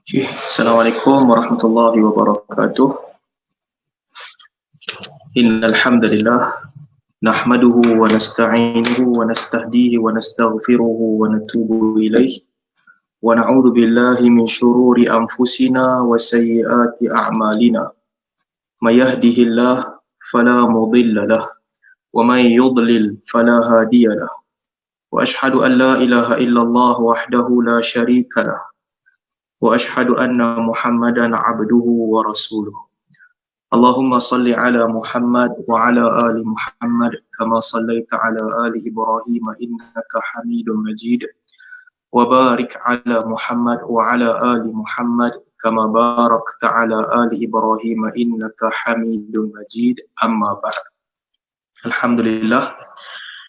Assalamualaikum warahmatullahi wabarakatuh. Innal hamdalillah nahmaduhu wa nasta'inuhu wa nastahdihi wa nastaghfiruhu wa natubu ilaih wa na'udzu billahi min shururi anfusina wa sayyiati a'malina. May yahdihillahu fala mudilla lahu wa may yudlil fala hadiya lahu. Wa ashhadu an la ilaha illallah wahdahu la syarika lahu wa ashhadu anna Muhammadan 'abduhu wa rasuluh. Allahumma salli ala Muhammad wa ala ali Muhammad kama sallaita ala ali Ibrahim innaka Hamidum Majid wa barik ala Muhammad wa ala ali Muhammad kama barakta ala ali Ibrahim innaka Hamidum Majid. Amma ba'd. Alhamdulillah,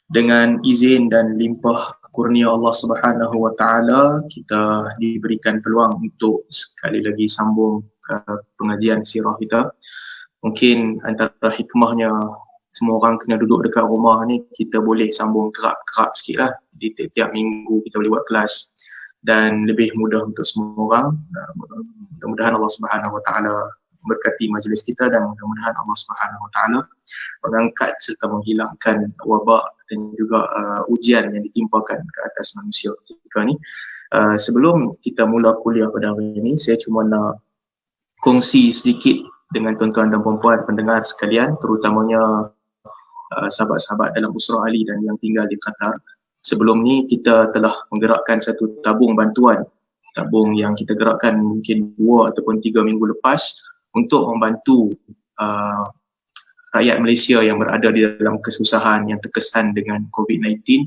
dengan izin dan limpah kurnia Allah Subhanahu wa taala, kita diberikan peluang untuk sekali lagi sambung pengajian sirah kita. Mungkin antara hikmahnya semua orang kena duduk dekat rumah ni, kita boleh sambung kerap-kerap sikit lah. Di tiap minggu kita boleh buat kelas dan lebih mudah untuk semua orang. Mudah-mudahan Allah Subhanahu wa taala berkati majlis kita dan mudah-mudahan Allah Subhanahu wa taala mengangkat serta menghilangkan wabak dan juga ujian yang ditimpakan ke atas manusia ketika ni. Sebelum kita mula kuliah pada hari ini, saya cuma nak kongsi sedikit dengan tuan-tuan dan puan-puan pendengar sekalian, terutamanya sahabat-sahabat dalam Usrah Ali dan yang tinggal di Qatar. Sebelum ni kita telah menggerakkan satu tabung bantuan, tabung yang kita gerakkan mungkin 2 ataupun 3 minggu lepas untuk membantu rakyat Malaysia yang berada di dalam kesusahan yang terkesan dengan COVID-19.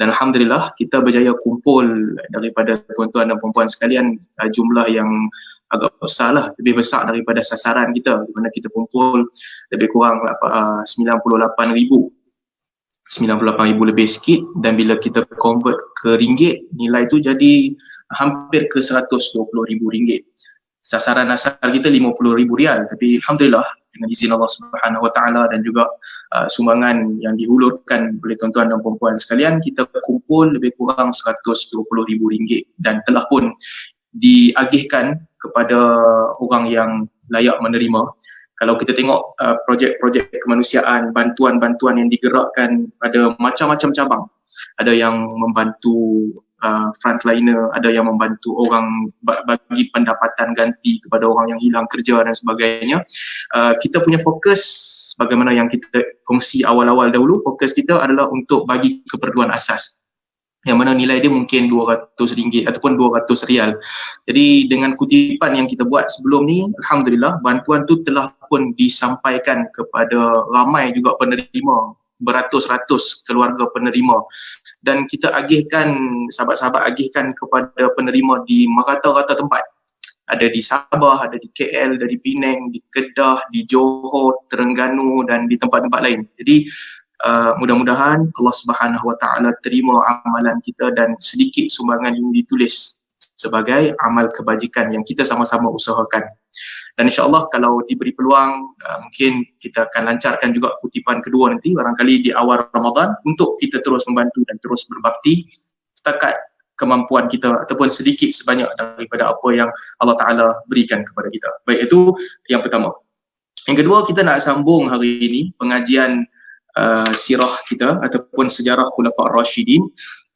Dan Alhamdulillah kita berjaya kumpul daripada tuan-tuan dan puan-puan sekalian jumlah yang agak besar lah, lebih besar daripada sasaran kita, di mana kita kumpul lebih kurang 98,000 lebih sikit, dan bila kita convert ke ringgit, nilai tu jadi hampir ke 120,000 ringgit. Sasaran asal kita 50,000 rial, tapi Alhamdulillah dengan izin Allah Subhanahu wa taala dan juga sumbangan yang dihulurkan oleh tuan-tuan dan puan-puan sekalian, kita kumpul lebih kurang 120,000 ringgit dan telah pun diagihkan kepada orang yang layak menerima. Kalau kita tengok projek-projek kemanusiaan, bantuan-bantuan yang digerakkan pada macam-macam cabang, ada yang membantu frontliner, ada yang membantu orang bagi pendapatan ganti kepada orang yang hilang kerja dan sebagainya. Kita punya fokus, bagaimana yang kita kongsi awal-awal dahulu, fokus kita adalah untuk bagi keperluan asas, yang mana nilai dia mungkin RM200 ataupun RM200. Jadi dengan kutipan yang kita buat sebelum ni, Alhamdulillah bantuan tu telah pun disampaikan kepada ramai juga penerima, beratus-ratus keluarga penerima, dan kita agihkan, sahabat-sahabat agihkan kepada penerima di merata-rata tempat. Ada di Sabah, ada di KL, ada di Penang, di Kedah, di Johor, Terengganu dan di tempat-tempat lain. Jadi mudah-mudahan Allah Subhanahu wa taala terima amalan kita dan sedikit sumbangan ini ditulis sebagai amal kebajikan yang kita sama-sama usahakan. Dan insya-Allah kalau diberi peluang, mungkin kita akan lancarkan juga kutipan kedua nanti, barangkali di awal Ramadan, untuk kita terus membantu dan terus berbakti setakat kemampuan kita ataupun sedikit sebanyak daripada apa yang Allah Taala berikan kepada kita. Baik, itu yang pertama. Yang kedua, kita nak sambung hari ini pengajian sirah kita ataupun sejarah Khulafa' Ar-Rashidin.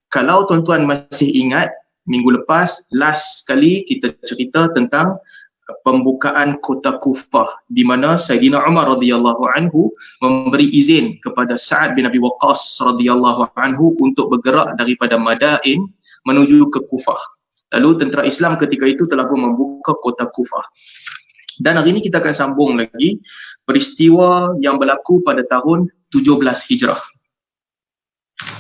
Kalau tuan-tuan masih ingat, minggu lepas last kali kita cerita tentang pembukaan kota Kufah, di mana Sayyidina Umar radhiyallahu anhu memberi izin kepada Sa'ad bin Abi Waqqas radhiyallahu anhu untuk bergerak daripada Madain menuju ke Kufah. Lalu tentera Islam ketika itu telah pun membuka kota Kufah. Dan hari ini kita akan sambung lagi peristiwa yang berlaku pada tahun 17 Hijrah.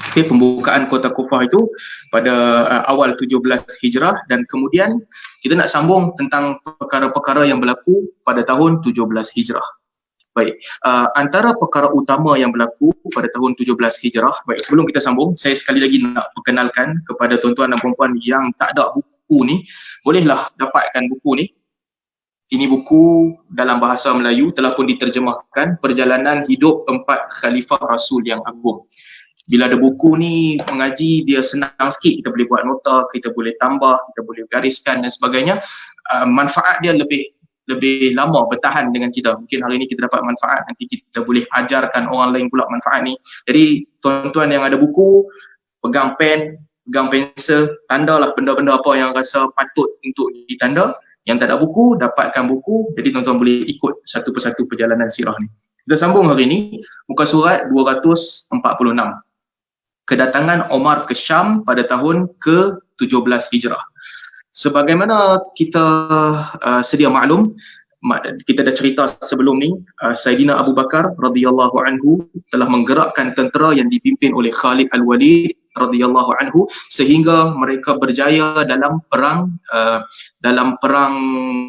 Okay, pembukaan kota Kufah itu pada awal 17 Hijrah, dan kemudian kita nak sambung tentang perkara-perkara yang berlaku pada tahun 17 Hijrah. Baik, antara perkara utama yang berlaku pada tahun 17 Hijrah, baik, sebelum kita sambung, saya sekali lagi nak perkenalkan kepada tuan-tuan dan puan-puan yang tak ada buku ni, bolehlah dapatkan buku ni. Ini buku dalam bahasa Melayu, telah pun diterjemahkan, Perjalanan Hidup 4 Khalifah Rasul yang Agung. Bila ada buku ni mengaji dia senang sikit, kita boleh buat nota, kita boleh tambah, kita boleh gariskan dan sebagainya. Manfaat dia lebih lama bertahan dengan kita. Mungkin hari ni kita dapat manfaat, nanti kita boleh ajarkan orang lain pula manfaat ni. Jadi tuan-tuan yang ada buku, pegang pen, pegang pensel, tandalah benda-benda apa yang rasa patut untuk ditanda. Yang tak ada buku, dapatkan buku. Jadi tuan-tuan boleh ikut satu persatu perjalanan sirah ni. Kita sambung hari ni, muka surat 246. Kedatangan Omar ke Syam pada tahun ke-17 Hijrah. Sebagaimana kita sedia maklum, kita dah cerita sebelum ni, Saidina Abu Bakar radhiyallahu anhu telah menggerakkan tentera yang dipimpin oleh Khalid Al-Walid radhiyallahu anhu sehingga mereka berjaya dalam perang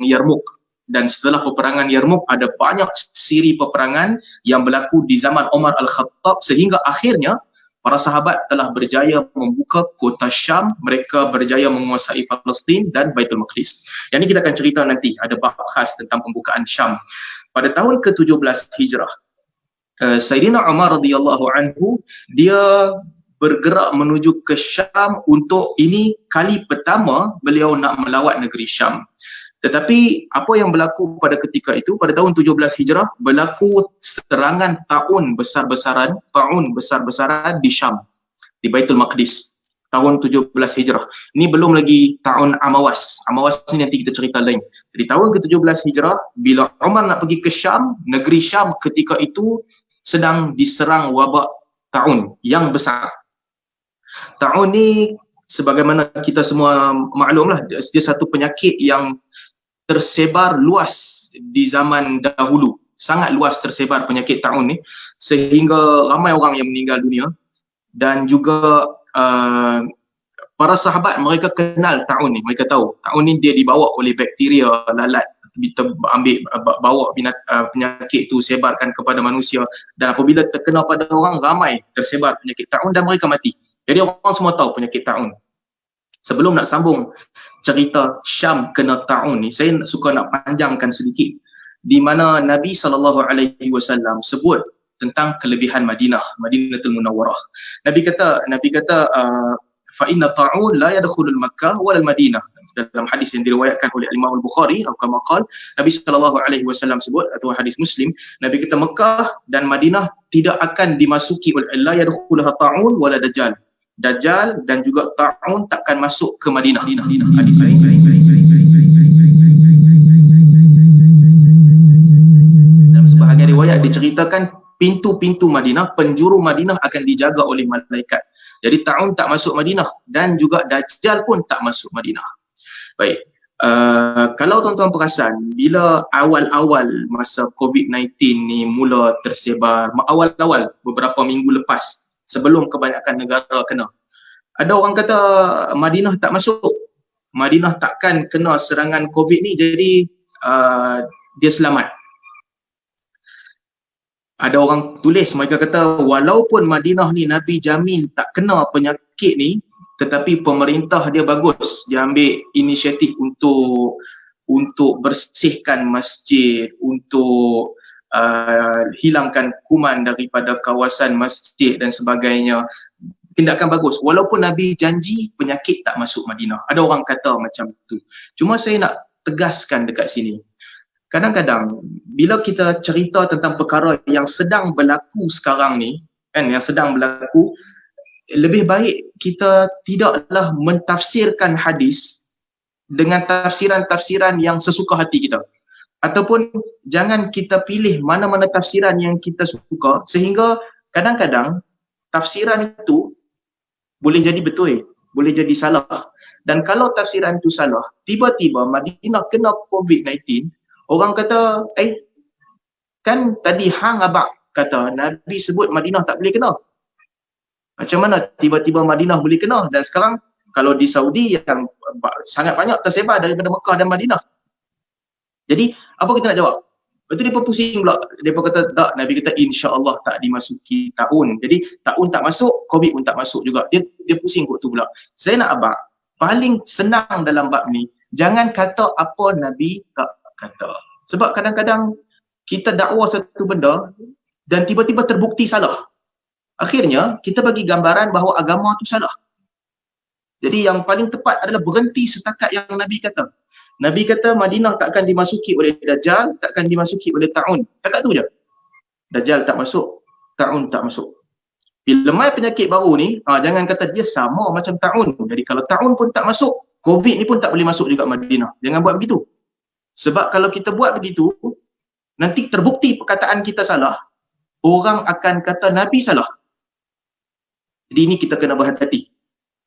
Yarmouk. Dan setelah peperangan Yarmouk ada banyak siri peperangan yang berlaku di zaman Omar Al-Khattab sehingga akhirnya para sahabat telah berjaya membuka kota Syam, mereka berjaya menguasai Palestin dan Baitul Maqdis. Yang ini kita akan cerita nanti, ada bab khas tentang pembukaan Syam. Pada tahun ke-17 Hijrah, Sayyidina Umar radhiyallahu anhu, dia bergerak menuju ke Syam untuk ini kali pertama beliau nak melawat negeri Syam. Tetapi apa yang berlaku pada ketika itu, pada tahun 17 Hijrah, berlaku serangan taun besar-besaran di Syam, di Baitul Maqdis, tahun 17 Hijrah. Ini belum lagi tahun Amawas. Amawas ni nanti kita cerita lain. Jadi tahun ke-17 Hijrah, bila Umar nak pergi ke Syam, negeri Syam ketika itu sedang diserang wabak taun yang besar. Taun ni sebagaimana kita semua maklumlah, dia satu penyakit yang tersebar luas di zaman dahulu. Sangat luas tersebar penyakit taun ni sehingga ramai orang yang meninggal dunia. Dan juga para sahabat mereka kenal taun ni, mereka tahu taun ni dia dibawa oleh bakteria lalat, kita bawa penyakit tu sebarkan kepada manusia, dan apabila terkena pada orang ramai tersebar penyakit taun dan mereka mati. Jadi orang semua tahu penyakit taun. Sebelum nak sambung cerita Syam kena taun ni, saya suka nak panjangkan sedikit di mana Nabi SAW sebut tentang kelebihan Madinatul Munawwarah. Nabi kata fa inna ta'un la yadkhulul Makkah wal Madinah. Dalam hadis yang diriwayatkan oleh Imam Al-Bukhari, kama qala, Nabi SAW sebut, atau hadis Muslim, Nabi kata Mekah dan Madinah tidak akan dimasuki oleh la yadkhulaha ta'un wala dajjal. Dajjal dan juga ta'un takkan masuk ke Madinah. Hadis ini. Dalam sebahagian riwayat diceritakan pintu-pintu Madinah, penjuru Madinah akan dijaga oleh malaikat. Jadi ta'un tak masuk Madinah dan juga Dajjal pun tak masuk Madinah. Baik. Kalau tuan-tuan perasan, bila awal-awal masa COVID-19 ni mula tersebar, awal-awal beberapa minggu lepas, sebelum kebanyakan negara kena, ada orang kata Madinah tak masuk, Madinah takkan kena serangan COVID ni, jadi dia selamat. Ada orang tulis, mereka kata walaupun Madinah ni Nabi jamin tak kena penyakit ni, tetapi pemerintah dia bagus, dia ambil inisiatif untuk bersihkan masjid, untuk hilangkan kuman daripada kawasan masjid dan sebagainya. Tindakan bagus. Walaupun Nabi janji penyakit tak masuk Madinah. Ada orang kata macam tu. Cuma saya nak tegaskan dekat sini. Kadang-kadang bila kita cerita tentang perkara yang sedang berlaku sekarang ni, kan, yang sedang berlaku, lebih baik kita tidaklah mentafsirkan hadis dengan tafsiran-tafsiran yang sesuka hati kita. Ataupun jangan kita pilih mana-mana tafsiran yang kita suka, sehingga kadang-kadang tafsiran itu boleh jadi betul, boleh jadi salah. Dan kalau tafsiran itu salah, tiba-tiba Madinah kena COVID-19, orang kata, kan tadi hang abang kata Nabi sebut Madinah tak boleh kena. Macam mana tiba-tiba Madinah boleh kena? Dan sekarang kalau di Saudi yang sangat banyak tersebar daripada Mekah dan Madinah. Jadi apa kita nak jawab? Lepas tu mereka pusing pula. Mereka kata tak, Nabi kata insya-Allah tak dimasuki taun. Jadi taun tak masuk, COVID pun tak masuk juga. Dia pusing kot tu pula. Saya nak abang, paling senang dalam bab ni, jangan kata apa Nabi tak kata. Sebab kadang-kadang kita dakwa satu benda dan tiba-tiba terbukti salah. Akhirnya kita bagi gambaran bahawa agama tu salah. Jadi yang paling tepat adalah berhenti setakat yang Nabi kata. Nabi kata Madinah takkan dimasuki oleh Dajjal, takkan dimasuki oleh Ta'un. Setakat tu je. Dajjal tak masuk, Ta'un tak masuk. Bila mai penyakit baru ni, jangan kata dia sama macam Ta'un. Jadi kalau Ta'un pun tak masuk, COVID ni pun tak boleh masuk juga Madinah. Jangan buat begitu. Sebab kalau kita buat begitu, nanti terbukti perkataan kita salah, orang akan kata Nabi salah. Jadi ini kita kena berhati-hati.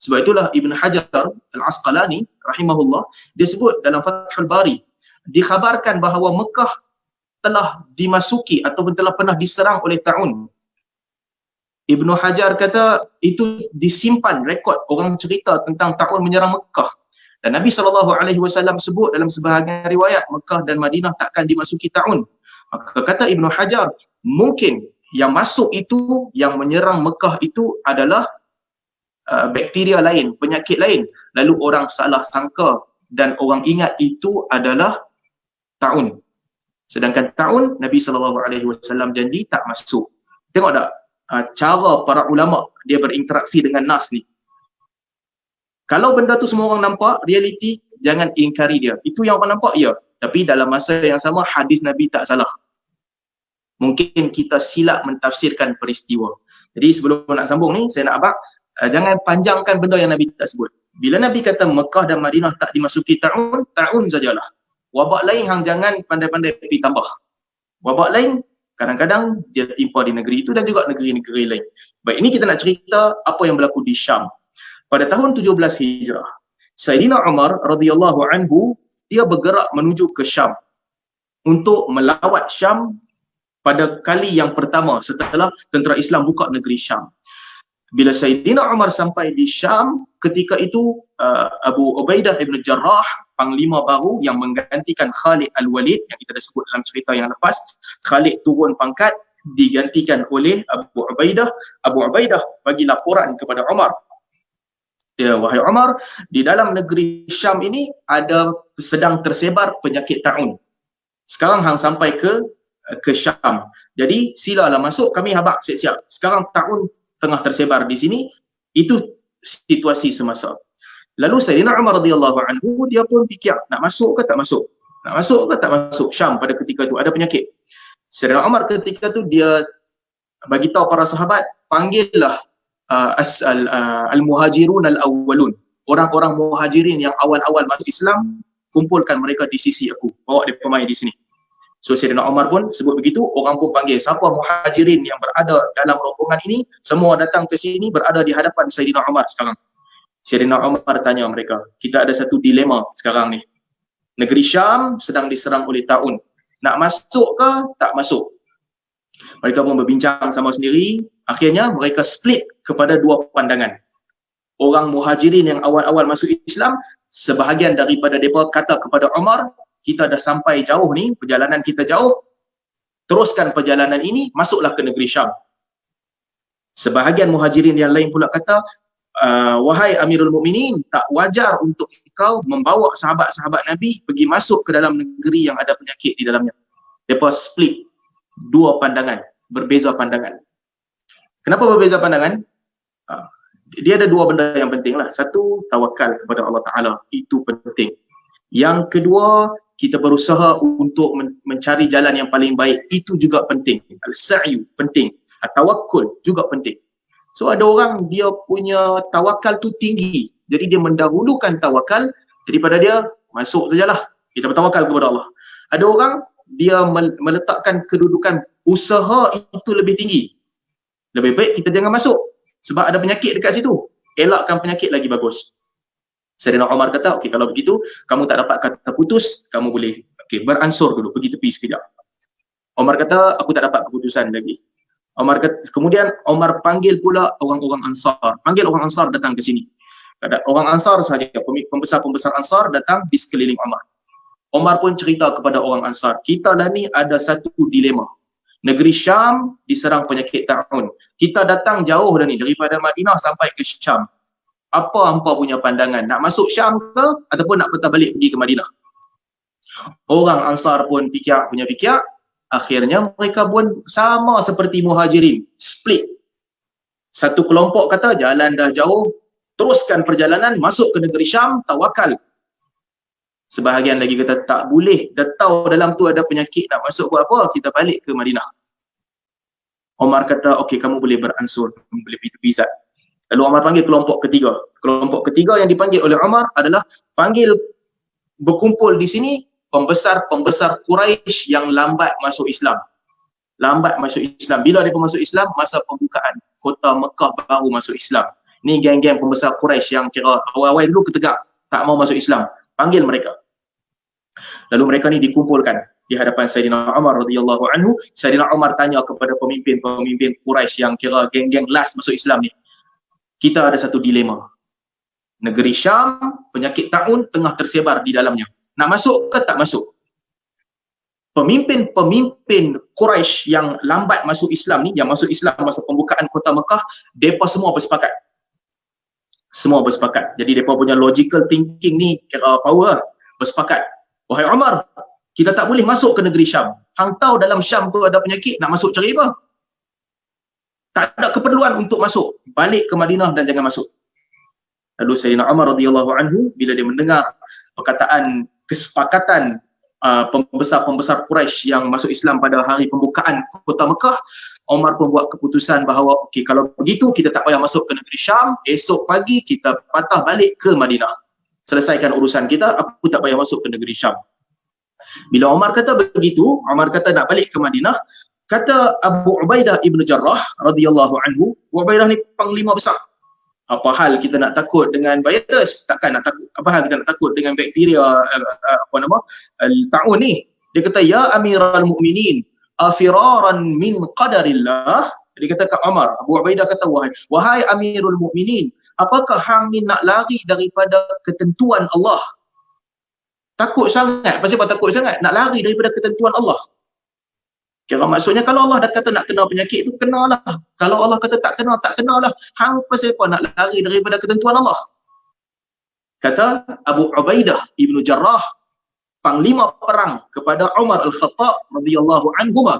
Sebab itulah Ibn Hajar Al-Asqalani rahimahullah, dia sebut dalam Fathul Bari, dikhabarkan bahawa Mekah telah dimasuki ataupun telah pernah diserang oleh Ta'un. Ibn Hajar kata itu disimpan rekod orang cerita tentang Ta'un menyerang Mekah. Dan Nabi SAW sebut dalam sebahagian riwayat Mekah dan Madinah takkan dimasuki Ta'un. Maka kata Ibn Hajar, mungkin yang masuk itu, yang menyerang Mekah itu adalah bakteria lain, penyakit lain. Lalu orang salah sangka dan orang ingat itu adalah Ta'un. Sedangkan Ta'un, Nabi SAW janji tak masuk. Tengok tak cara para ulama dia berinteraksi dengan nas ni. Kalau benda tu semua orang nampak, realiti, jangan ingkari dia. Itu yang orang nampak, ya. Tapi dalam masa yang sama, hadis Nabi tak salah. Mungkin kita silap mentafsirkan peristiwa. Jadi sebelum nak sambung ni, saya nak abang, jangan panjangkan benda yang Nabi tak sebut. Bila Nabi kata Mekah dan Madinah tak dimasuki Ta'un, Ta'un sajalah. Wabak lain hang jangan pandai-pandai pergi tambah. Wabak lain kadang-kadang dia timpa di negeri itu dan juga negeri-negeri lain. Baik, ini kita nak cerita apa yang berlaku di Syam. Pada tahun 17 Hijrah, Sayyidina Umar radhiyallahu anhu, dia bergerak menuju ke Syam untuk melawat Syam pada kali yang pertama setelah tentera Islam buka negeri Syam. Bila Sayyidina Umar sampai di Syam, ketika itu Abu Ubaidah ibn Jarrah, panglima baru yang menggantikan Khalid Al-Walid yang kita dah sebut dalam cerita yang lepas, Khalid turun pangkat digantikan oleh Abu Ubaidah. Abu Ubaidah bagi laporan kepada Umar. Ya, wahai Umar, di dalam negeri Syam ini ada sedang tersebar penyakit Ta'un. Sekarang hang sampai ke Syam. Jadi silalah masuk, kami habaq siap-siap. Sekarang Ta'un tengah tersebar di sini. Itu situasi semasa. Lalu Sayyidina Umar radhiyallahu anhu, dia pun fikir nak masuk ke tak masuk? Nak masuk ke tak masuk? Syam pada ketika itu ada penyakit. Sayyidina Umar ketika itu dia bagi tahu para sahabat, panggillah al-muhajirun al-awwalun. Orang-orang muhajirin yang awal-awal masuk Islam, kumpulkan mereka di sisi aku. Bawa dia pemain di sini. So Sayyidina Umar pun sebut begitu, orang pun panggil siapa muhajirin yang berada dalam rombongan ini, semua datang ke sini berada di hadapan Sayyidina Umar sekarang. Sayyidina Umar tanya mereka, kita ada satu dilema sekarang ni. Negeri Syam sedang diserang oleh Ta'un. Nak masuk ke tak masuk? Mereka pun berbincang sama sendiri. Akhirnya mereka split kepada dua pandangan. Orang muhajirin yang awal-awal masuk Islam, sebahagian daripada mereka kata kepada Umar, kita dah sampai jauh ni, perjalanan kita jauh, teruskan perjalanan ini, masuklah ke negeri Syam. Sebahagian muhajirin yang lain pula kata, wahai Amirul Mukminin, tak wajar untuk kau membawa sahabat-sahabat Nabi pergi masuk ke dalam negeri yang ada penyakit di dalamnya. Mereka split dua pandangan, berbeza pandangan. Kenapa berbeza pandangan? Dia ada dua benda yang penting lah. Satu, tawakal kepada Allah Ta'ala. Itu penting. Yang kedua, kita berusaha untuk mencari jalan yang paling baik. Itu juga penting. Al-sa'yu penting. Tawakkul juga penting. So ada orang dia punya tawakal tu tinggi. Jadi dia mendahulukan tawakal daripada dia masuk sajalah. Kita bertawakal kepada Allah. Ada orang dia meletakkan kedudukan usaha itu lebih tinggi. Lebih baik kita jangan masuk sebab ada penyakit dekat situ. Elakkan penyakit lagi bagus. Sayyidina Umar kata, okey kalau begitu kamu tak dapat kata putus, kamu boleh beransur dulu, pergi tepi sekejap. Umar kata, aku tak dapat keputusan lagi. Umar kata, kemudian Umar panggil pula orang-orang Ansar. Panggil orang Ansar datang ke sini. Orang Ansar sahaja, pembesar-pembesar Ansar datang di sekeliling Umar. Umar pun cerita kepada orang Ansar, kita dah ni ada satu dilema. Negeri Syam diserang penyakit Ta'un. Kita datang jauh dah ni, daripada Madinah sampai ke Syam. Apa hampa punya pandangan? Nak masuk Syam ke ataupun nak patah balik pergi ke Madinah? Orang Ansar pun fikir. Akhirnya mereka pun sama seperti muhajirin, split. Satu kelompok kata jalan dah jauh, teruskan perjalanan masuk ke negeri Syam, tawakal. Sebahagian lagi kata tak boleh, dah tahu dalam tu ada penyakit, nak masuk buat apa, kita balik ke Madinah. Umar kata, okey, kamu boleh beransur, kamu boleh tepi Zat. Lalu Umar panggil kelompok ketiga. Kelompok ketiga yang dipanggil oleh Umar adalah panggil berkumpul di sini pembesar-pembesar Quraisy yang lambat masuk Islam. Lambat masuk Islam. Bila mereka masuk Islam? Masa pembukaan kota Mekah baru masuk Islam. Ni geng-geng pembesar Quraisy yang kira awal-awal dulu ketegak, tak mau masuk Islam. Panggil mereka. Lalu mereka ni dikumpulkan di hadapan Sayyidina Umar radhiyallahu anhu. Sayyidina Umar tanya kepada pemimpin-pemimpin Quraisy yang kira geng-geng last masuk Islam ni. Kita ada satu dilema. Negeri Syam, penyakit taun tengah tersebar di dalamnya. Nak masuk ke tak masuk? Pemimpin-pemimpin Quraisy yang lambat masuk Islam ni, yang masuk Islam masa pembukaan kota Mekah, mereka semua bersepakat. Semua bersepakat. Jadi mereka punya logical thinking ni kira power lah. Bersepakat. Wahai Umar, kita tak boleh masuk ke negeri Syam. Hang tahu dalam Syam tu ada penyakit, nak masuk cari apa? Tak ada keperluan untuk masuk. Balik ke Madinah dan jangan masuk. Lalu Sayyidina Umar radhiyallahu anhu bila dia mendengar perkataan kesepakatan pembesar-pembesar Quraisy yang masuk Islam pada hari pembukaan kota Mekah, Umar pun buat keputusan bahawa okey, kalau begitu kita tak payah masuk ke negeri Syam, esok pagi kita patah balik ke Madinah. Selesaikan urusan kita, aku tak payah masuk ke negeri Syam. Bila Umar kata begitu, Umar kata nak balik ke Madinah, kata Abu Ubaidah ibn Jarrah radhiyallahu anhu, Abu Ubaidah ni panglima besar. Apa hal kita nak takut dengan virus? Takkan nak takut. Apa hal kita nak takut dengan bakteria taun ni? Dia kata, ya Amiral Mukminin, afiraran min qadarillah. Dia kata kat Umar, Abu Ubaidah kata, wahai Amirul Mukminin, apakah hang ni nak lari daripada ketentuan Allah? Takut sangat. Pasal apa takut sangat? Nak lari daripada ketentuan Allah. Kira maksudnya kalau Allah dah kata nak kena penyakit tu, kenalah. Kalau Allah kata tak kenalah. Hang pasal apa nak lari daripada ketentuan Allah? Kata Abu Ubaidah ibn Jarrah, panglima perang kepada Umar Al-Khattab radhiyallahu anhuma,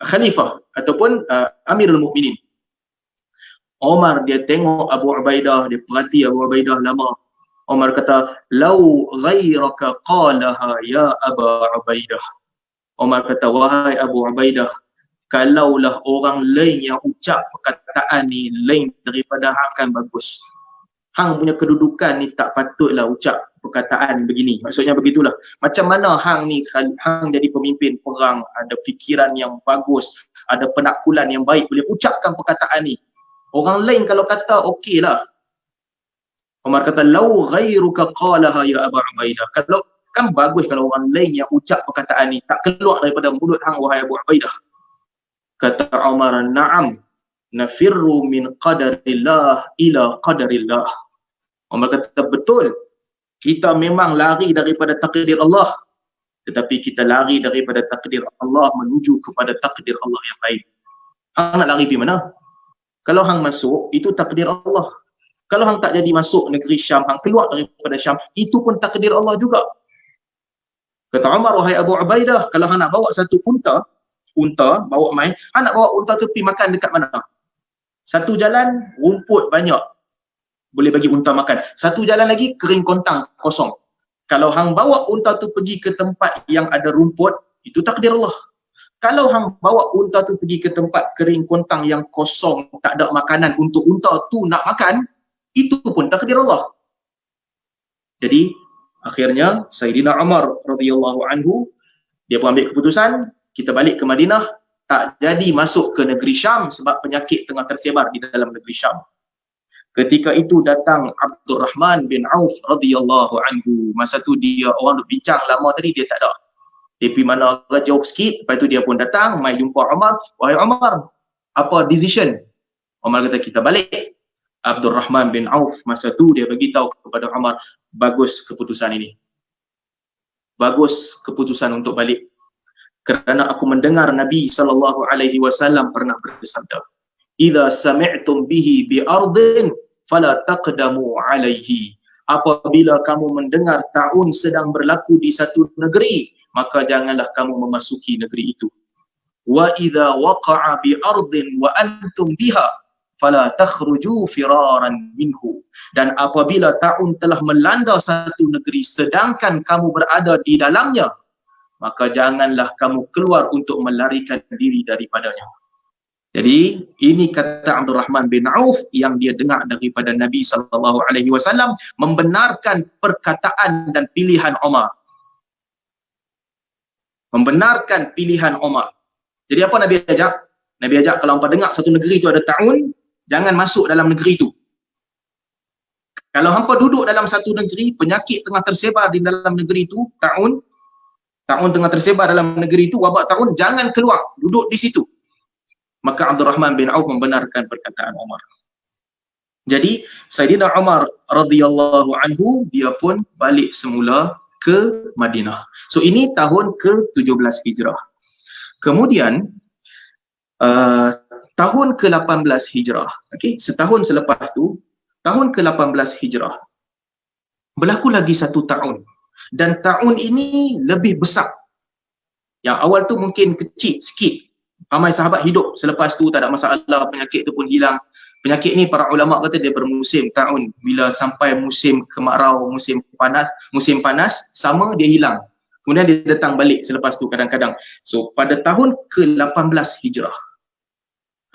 khalifah ataupun Amirul Mukminin. Umar dia tengok Abu Ubaidah, dia perhati Abu Ubaidah lama. Umar kata, "Lau ghairaka qalaha ya Abu Ubaidah." Umar kata, wahai Abu Ubaidah, kalaulah orang lain yang ucap perkataan ni lain daripada hang kan bagus. Hang punya kedudukan ni tak patutlah ucap perkataan begini. Maksudnya begitulah. Macam mana hang ni, hang jadi pemimpin perang, ada fikiran yang bagus, ada penakkulan yang baik, boleh ucapkan perkataan ni. Orang lain kalau kata okey lah. Umar kata, lau ghairuka qalaha ya Abu Ubaidah. Kalau kan bagus kalau orang lain yang ucap perkataan ni tak keluar daripada mulut hang wahai Abu Ubaidah. Kata Umar, na'am, nafirru min qadarillah ila qadarillah. Umar kata, betul, kita memang lari daripada takdir Allah, tetapi kita lari daripada takdir Allah menuju kepada takdir Allah yang lain. Hang nak lari pergi mana? Kalau hang masuk, itu takdir Allah. Kalau hang tak jadi masuk negeri Syam, hang keluar daripada Syam, itu pun takdir Allah juga. Kata Umar, wahai Abu Ubaidah, kalau hang nak bawa satu unta bawa main, hang nak bawa unta tu pergi makan dekat mana? Satu jalan rumput banyak, boleh bagi unta makan. Satu jalan lagi kering kontang, kosong. Kalau hang bawa unta tu pergi ke tempat yang ada rumput, itu takdir Allah. Kalau hang bawa unta tu pergi ke tempat kering kontang yang kosong, tak ada makanan untuk unta tu nak makan, itu pun takdir Allah. Jadi akhirnya Sayyidina Umar radhiyallahu anhu dia pun ambil keputusan, kita balik ke Madinah, tak jadi masuk ke negeri Syam sebab penyakit tengah tersebar di dalam negeri Syam. Ketika itu datang Abdurrahman bin Auf radhiyallahu anhu. Masa tu dia orang duk bincang lama tadi, dia tak ada. Dia pergi mana jauh sikit, lepas tu dia pun datang mai jumpa Umar. Wahai Umar, apa decision? Umar kata, kita balik. Abdurrahman bin Auf masa tu dia bagi tahu kepada Umar, bagus keputusan ini. Bagus keputusan untuk balik. Kerana aku mendengar Nabi SAW pernah bersabda, "Idza sami'tum bihi bi ardin fala taqdamu alaihi." Apabila kamu mendengar taun sedang berlaku di satu negeri, maka janganlah kamu memasuki negeri itu. Wa idza waqa'a bi ardin wa antum biha fala takhruju firaran minhu. Dan apabila taun telah melanda satu negeri sedangkan kamu berada di dalamnya, maka janganlah kamu keluar untuk melarikan diri daripadanya. Jadi ini kata Abdul Rahman bin Auf yang dia dengar daripada Nabi SAW membenarkan perkataan dan pilihan Umar. Membenarkan pilihan Umar. Jadi apa Nabi ajak? Nabi ajak kalau hampa dengar satu negeri itu ada taun, jangan masuk dalam negeri itu. Kalau hampa duduk dalam satu negeri, penyakit tengah tersebar di dalam negeri itu, taun tengah tersebar dalam negeri itu, wabak taun, jangan keluar, duduk di situ. Maka Abdul Rahman bin Auf membenarkan perkataan Umar. Jadi Sayyidina Umar radhiyallahu anhu dia pun balik semula ke Madinah. So ini tahun ke-17 Hijrah. Kemudian tahun ke-18 Hijrah, okey, setahun selepas tu, tahun ke-18 Hijrah, berlaku lagi satu tahun. Dan tahun ini lebih besar. Yang awal tu mungkin kecil sikit. Ramai sahabat hidup selepas tu, tak ada masalah, penyakit tu pun hilang. Penyakit ni para ulama kata dia bermusim tahun. Bila sampai musim kemarau, musim panas sama dia hilang. Kemudian dia datang balik selepas tu kadang-kadang. So pada tahun ke-18 Hijrah,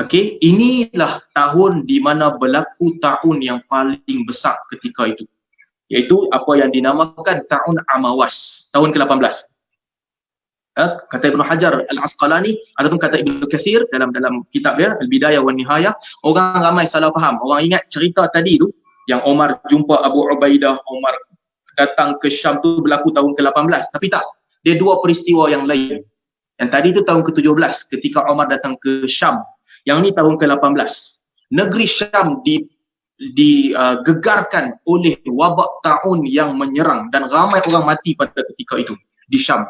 okey, inilah tahun di mana berlaku tahun yang paling besar ketika itu, iaitu apa yang dinamakan tahun Amawas, tahun ke-18. Kata Ibn Hajar Al-Asqalani ataupun kata Ibn Kathir dalam kitab dia Al-Bidayah wa Nihayah, orang ramai salah faham. Orang ingat cerita tadi tu yang Omar jumpa Abu Ubaidah, Omar datang ke Syam tu berlaku tahun ke-18, tapi tak. Dia dua peristiwa yang lain. Yang tadi tu tahun ke-17 ketika Omar datang ke Syam. Yang ni tahun ke-18. Negeri Syam digegarkan oleh wabak taun yang menyerang dan ramai orang mati pada ketika itu di Syam.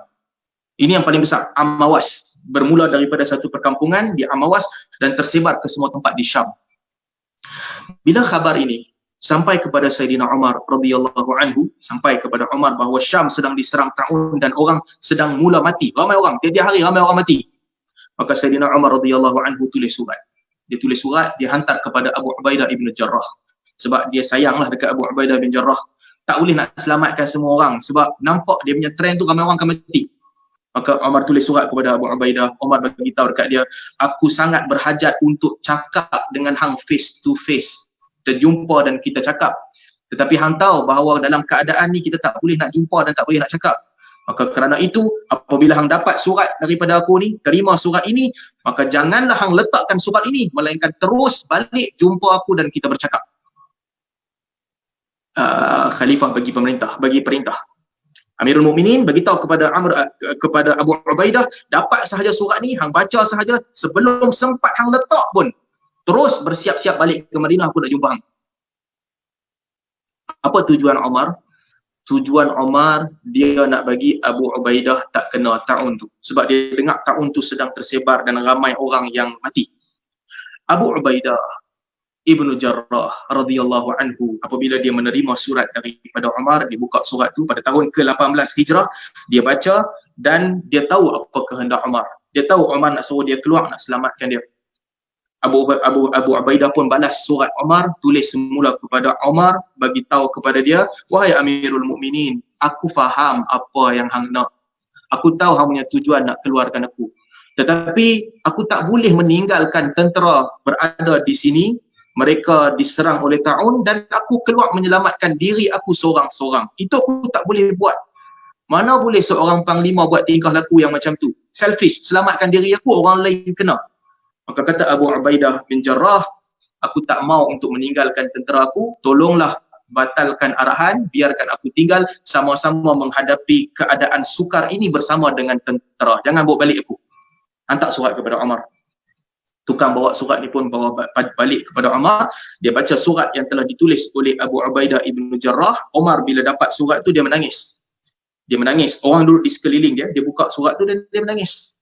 Ini yang paling besar, Amawas. Bermula daripada satu perkampungan di Amawas dan tersebar ke semua tempat di Syam. Bila khabar ini sampai kepada Sayyidina Umar radhiyallahu anhu, sampai kepada Umar bahawa Syam sedang diserang taun dan orang sedang mula mati. Ramai orang, tiap-tiap hari ramai orang mati. Maka Sayyidina Umar radhiyallahu anhu tulis surat. Dia tulis surat, dia hantar kepada Abu Ubaidah ibn Jarrah. Sebab dia sayanglah dekat Abu Ubaidah bin Jarrah. Tak boleh nak selamatkan semua orang sebab nampak dia punya trend tu ramai orang akan mati. Maka Umar tulis surat kepada Abu Ubaidah. Umar bagi tahu dekat dia, aku sangat berhajat untuk cakap dengan hang face to face. Terjumpa dan kita cakap. Tetapi hang tahu bahawa dalam keadaan ni kita tak boleh nak jumpa dan tak boleh nak cakap. Maka kerana itu, apabila hang dapat surat daripada aku ni, terima surat ini, maka janganlah hang letakkan surat ini, melainkan terus balik jumpa aku dan kita bercakap. Khalifah bagi perintah. Amirul Mukminin beritahu kepada Abu Ubaidah, dapat sahaja surat ni, hang baca sahaja, sebelum sempat hang letak pun terus bersiap-siap balik ke Madinah, aku nak jumpa hang. Apa tujuan Umar? Tujuan Umar, dia nak bagi Abu Ubaidah tak kena taun tu. Sebab dia dengar taun tu sedang tersebar dan ramai orang yang mati. Abu Ubaidah Ibnu Jarrah radhiyallahu anhu, apabila dia menerima surat daripada Umar, dia buka surat tu pada tahun ke-18 Hijrah, dia baca dan dia tahu apa kehendak Umar. Dia tahu Umar nak suruh dia keluar nak selamatkan dia. Abu Ubaidah pun balas surat Umar, tulis semula kepada Umar, bagi tahu kepada dia, wahai Amirul Mukminin, aku faham apa yang hang nak. Aku tahu hang punya tujuan nak keluarkan aku. Tetapi aku tak boleh meninggalkan tentera berada di sini. Mereka diserang oleh taun dan aku keluar menyelamatkan diri aku seorang-seorang. Itu aku tak boleh buat. Mana boleh seorang panglima buat tingkah laku yang macam tu? Selfish, selamatkan diri aku, orang lain kena. Maka kata Abu Ubaidah bin Jarrah, aku tak mau untuk meninggalkan tentera aku, tolonglah batalkan arahan, biarkan aku tinggal sama-sama menghadapi keadaan sukar ini bersama dengan tentera. Jangan bawa balik aku. Hantar surat kepada Umar. Tukang bawa surat ni pun bawa balik kepada Umar. Dia baca surat yang telah ditulis oleh Abu Ubaidah ibn Jarrah. Umar bila dapat surat tu dia menangis. Dia menangis. Orang duduk di sekeliling dia buka surat tu dan dia menangis.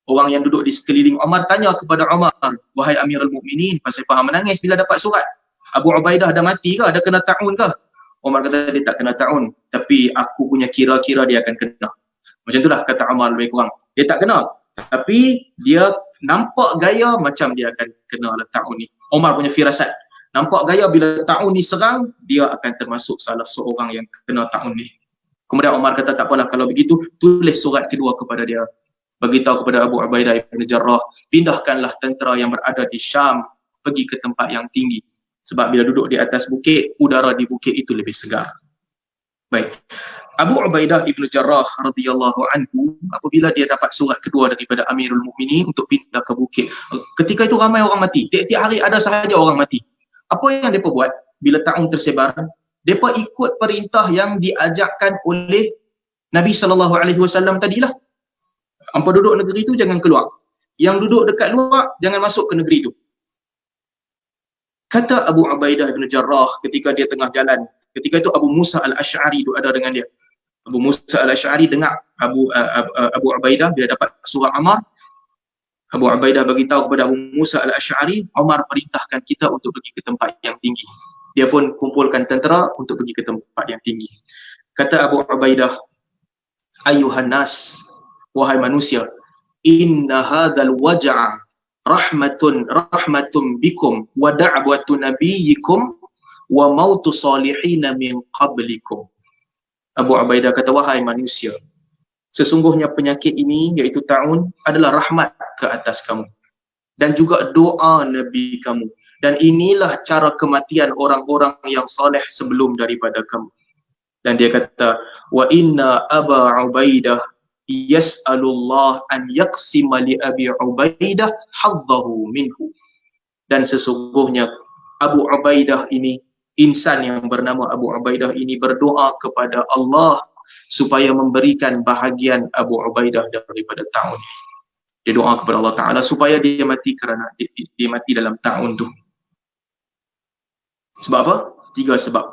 Orang yang duduk di sekeliling Umar tanya kepada Umar, wahai Amirul Mukminin, pasal faham menangis bila dapat surat? Abu Ubaidah dah mati ke? Ada kena ta'un ke? Umar kata dia tak kena ta'un, tapi aku punya kira-kira dia akan kena. Macam itulah kata Umar lebih kurang. Dia tak kena, tapi dia nampak gaya macam dia akan kena ta'un ni. Umar punya firasat. Nampak gaya bila taun ni serang, dia akan termasuk salah seorang yang kena taun ni. Kemudian Umar kata, tak apalah kalau begitu, tulis surat kedua kepada dia. Beritahu kepada Abu Ubaidah bin Jarrah, pindahkanlah tentera yang berada di Syam pergi ke tempat yang tinggi. Sebab bila duduk di atas bukit, udara di bukit itu lebih segar. Baik. Abu Ubaidah bin Jarrah radhiyallahu anhu, apabila dia dapat surat kedua daripada Amirul Mukminin untuk pindah ke bukit, ketika itu ramai orang mati. Tiap-tiap hari ada sahaja orang mati. Apa yang mereka buat bila taun tersebar? Mereka ikut perintah yang diajarkan oleh Nabi SAW tadilah. Hampa duduk negeri itu jangan keluar. Yang duduk dekat luar jangan masuk ke negeri itu. Kata Abu Ubaidah bin Jarrah ketika dia tengah jalan, ketika itu Abu Musa al-Ash'ari itu ada dengan dia. Abu Musa al-Ash'ari dengar Abu Ubaidah bila dapat surat Amar. Abu Ubaidah beritahu kepada Abu Musa al-Ash'ari, Umar perintahkan kita untuk pergi ke tempat yang tinggi. Dia pun kumpulkan tentera untuk pergi ke tempat yang tinggi. Kata Abu Ubaidah, ayuhan nas, wahai manusia, inna hadzal waj'a rahmatun bikum wa da'watu nabiyyikum wa mautu salihin min qablikum. Abu Ubaidah kata, wahai manusia, sesungguhnya penyakit ini iaitu taun adalah rahmat ke atas kamu dan juga doa Nabi kamu, dan inilah cara kematian orang-orang yang soleh sebelum daripada kamu. Dan dia kata, wa inna Aba Ubaidah yas'alullah an yaqsima li Abi Ubaidah haddahu minhu. Dan sesungguhnya Abu Ubaidah ini, insan yang bernama Abu Ubaidah ini berdoa kepada Allah supaya memberikan bahagian Abu Ubaidah daripada taun ini. Dia doa kepada Allah Ta'ala supaya dia mati kerana dia mati dalam taun tu. Sebab apa? 3 sebab.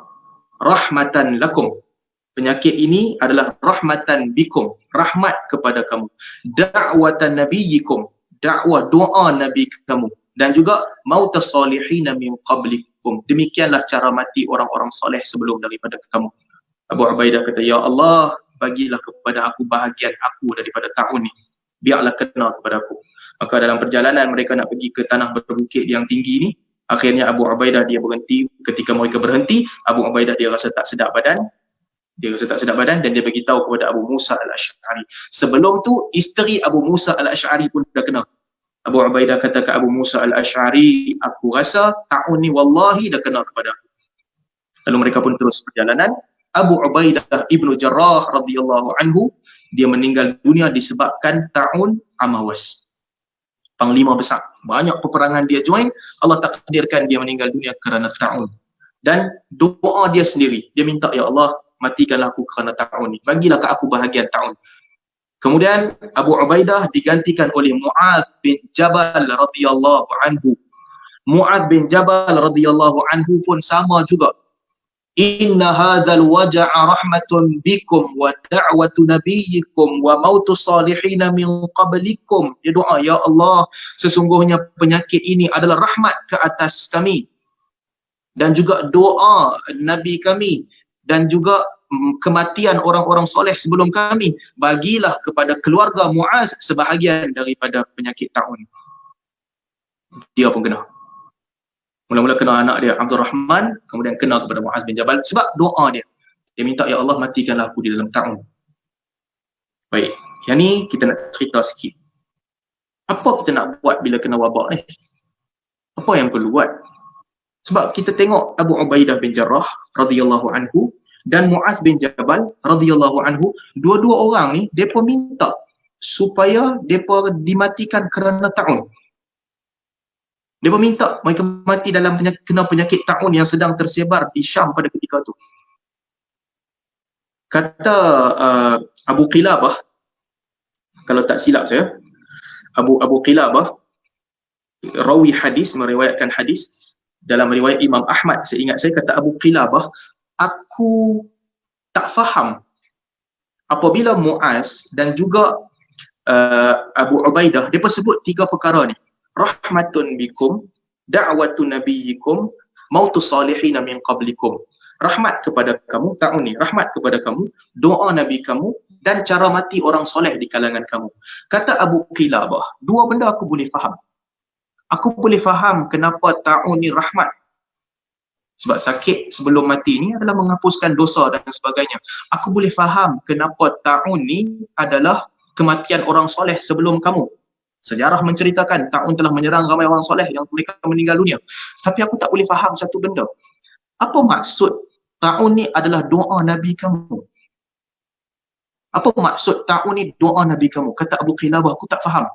Rahmatan lakum. Penyakit ini adalah rahmatan bikum, rahmat kepada kamu. Da'watan nabiyyikum, dakwah doa Nabi kamu. Dan juga mautas salihin min qablikum. Demikianlah cara mati orang-orang soleh sebelum daripada kamu. Abu Ubaidah kata, ya Allah, bagilah kepada aku bahagian aku daripada tahun ni. Biarlah kena kepada aku. Maka dalam perjalanan mereka nak pergi ke tanah berbukit yang tinggi ni, akhirnya Abu Ubaidah dia berhenti. Ketika mereka berhenti, Abu Ubaidah dia rasa tak sedap badan. Dan dia beritahu kepada Abu Musa al-Ash'ari. Sebelum tu, isteri Abu Musa al-Ash'ari pun dah kena. Abu Ubaidah kata ke Abu Musa al-Ash'ari, aku rasa tahun ni wallahi dah kena kepada aku. Lalu mereka pun terus perjalanan. Abu Ubaidah ibnu Jarrah radhiyallahu anhu, dia meninggal dunia disebabkan tahun Amawas. Panglima besar. Banyak peperangan dia join, Allah takdirkan dia meninggal dunia kerana tahun. Dan doa dia sendiri, dia minta, ya Allah, matikanlah aku kerana tahun ni. Bagilah ke aku bahagian tahun. Kemudian Abu Ubaidah digantikan oleh Mu'adz bin Jabal radhiyallahu anhu. Mu'adz bin Jabal radhiyallahu anhu pun sama juga. Inna hadzal waj'a rahmatun bikum wa da'watu nabiyyikum wa mautu salihin min qablikum. Dia doa, ya Allah, sesungguhnya penyakit ini adalah rahmat ke atas kami dan juga doa Nabi kami dan juga kematian orang-orang soleh sebelum kami. Bagilah kepada keluarga Mu'adz sebahagian daripada penyakit tahun. Dia pun kena. Mula-mula kena anak dia Abdul Rahman, kemudian kena kepada Mu'adz bin Jabal sebab doa dia. Dia minta, ya Allah, matikanlah aku di dalam tahun. Baik, yang ni kita nak cerita sikit. Apa kita nak buat bila kena wabak ni? Apa yang perlu buat? Sebab kita tengok Abu Ubaidah bin Jarrah radhiyallahu anhu dan Mu'adz bin Jabal radhiyallahu anhu, dua-dua orang ni depa minta supaya depa dimatikan kerana tahun. Depa minta mereka mati dalam kena penyakit tahun yang sedang tersebar di Syam pada ketika itu. Kata Abu Qilabah, kalau tak silap saya, Abu Qilabah rawi hadis, meriwayatkan hadis dalam riwayat Imam Ahmad, seingat saya, kata Abu Qilabah, aku tak faham apabila Mu'adz dan juga Abu Ubaidah, mereka sebut 3 perkara ni. Rahmatun bikum, da'watu nabiyyikum, mautu salihin min qablikum. Rahmat kepada kamu, tahun ni, rahmat kepada kamu, doa Nabi kamu, dan cara mati orang soleh di kalangan kamu. Kata Abu Qilabah, 2 benda aku boleh faham. Aku boleh faham kenapa ta'un ni rahmat. Sebab sakit sebelum mati ni adalah menghapuskan dosa dan sebagainya. Aku boleh faham kenapa ta'un ni adalah kematian orang soleh sebelum kamu. Sejarah menceritakan ta'un telah menyerang ramai orang soleh yang mereka meninggal dunia. Tapi aku tak boleh faham satu benda. Apa maksud ta'un ni adalah doa Nabi kamu? Apa maksud ta'un ni doa Nabi kamu? Kata Abu Qilabah, aku tak faham.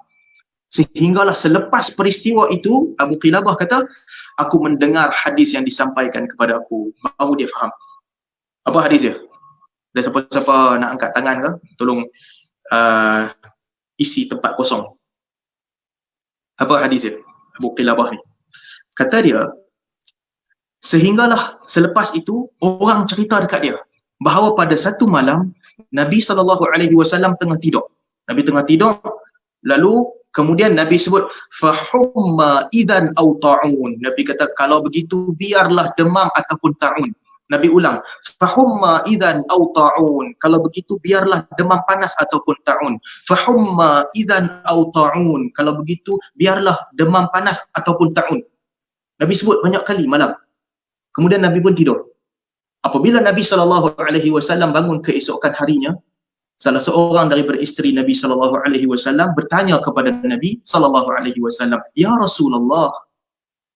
Sehinggalah selepas peristiwa itu, Abu Qilabah kata, aku mendengar hadis yang disampaikan kepada aku, baru dia faham. Apa hadis dia? Ada siapa-siapa nak angkat tangan ke? Tolong isi tempat kosong. Apa hadis dia? Abu Qilabah ni. Kata dia, sehinggalah selepas itu, orang cerita dekat dia, bahawa pada satu malam, Nabi SAW tengah tidur. Nabi tengah tidur, lalu kemudian Nabi sebut fahumma idzan au ta'un. Nabi kata kalau begitu biarlah demam ataupun ta'un. Nabi ulang fahumma idzan au ta'un. Kalau begitu biarlah demam panas ataupun ta'un. Fahumma idzan au ta'un. Kalau begitu biarlah demam panas ataupun ta'un. Nabi sebut banyak kali malam. Kemudian Nabi pun tidur. Apabila Nabi SAW bangun keesokan harinya, salah seorang daripada isteri Nabi SAW bertanya kepada Nabi SAW, "Ya Rasulullah,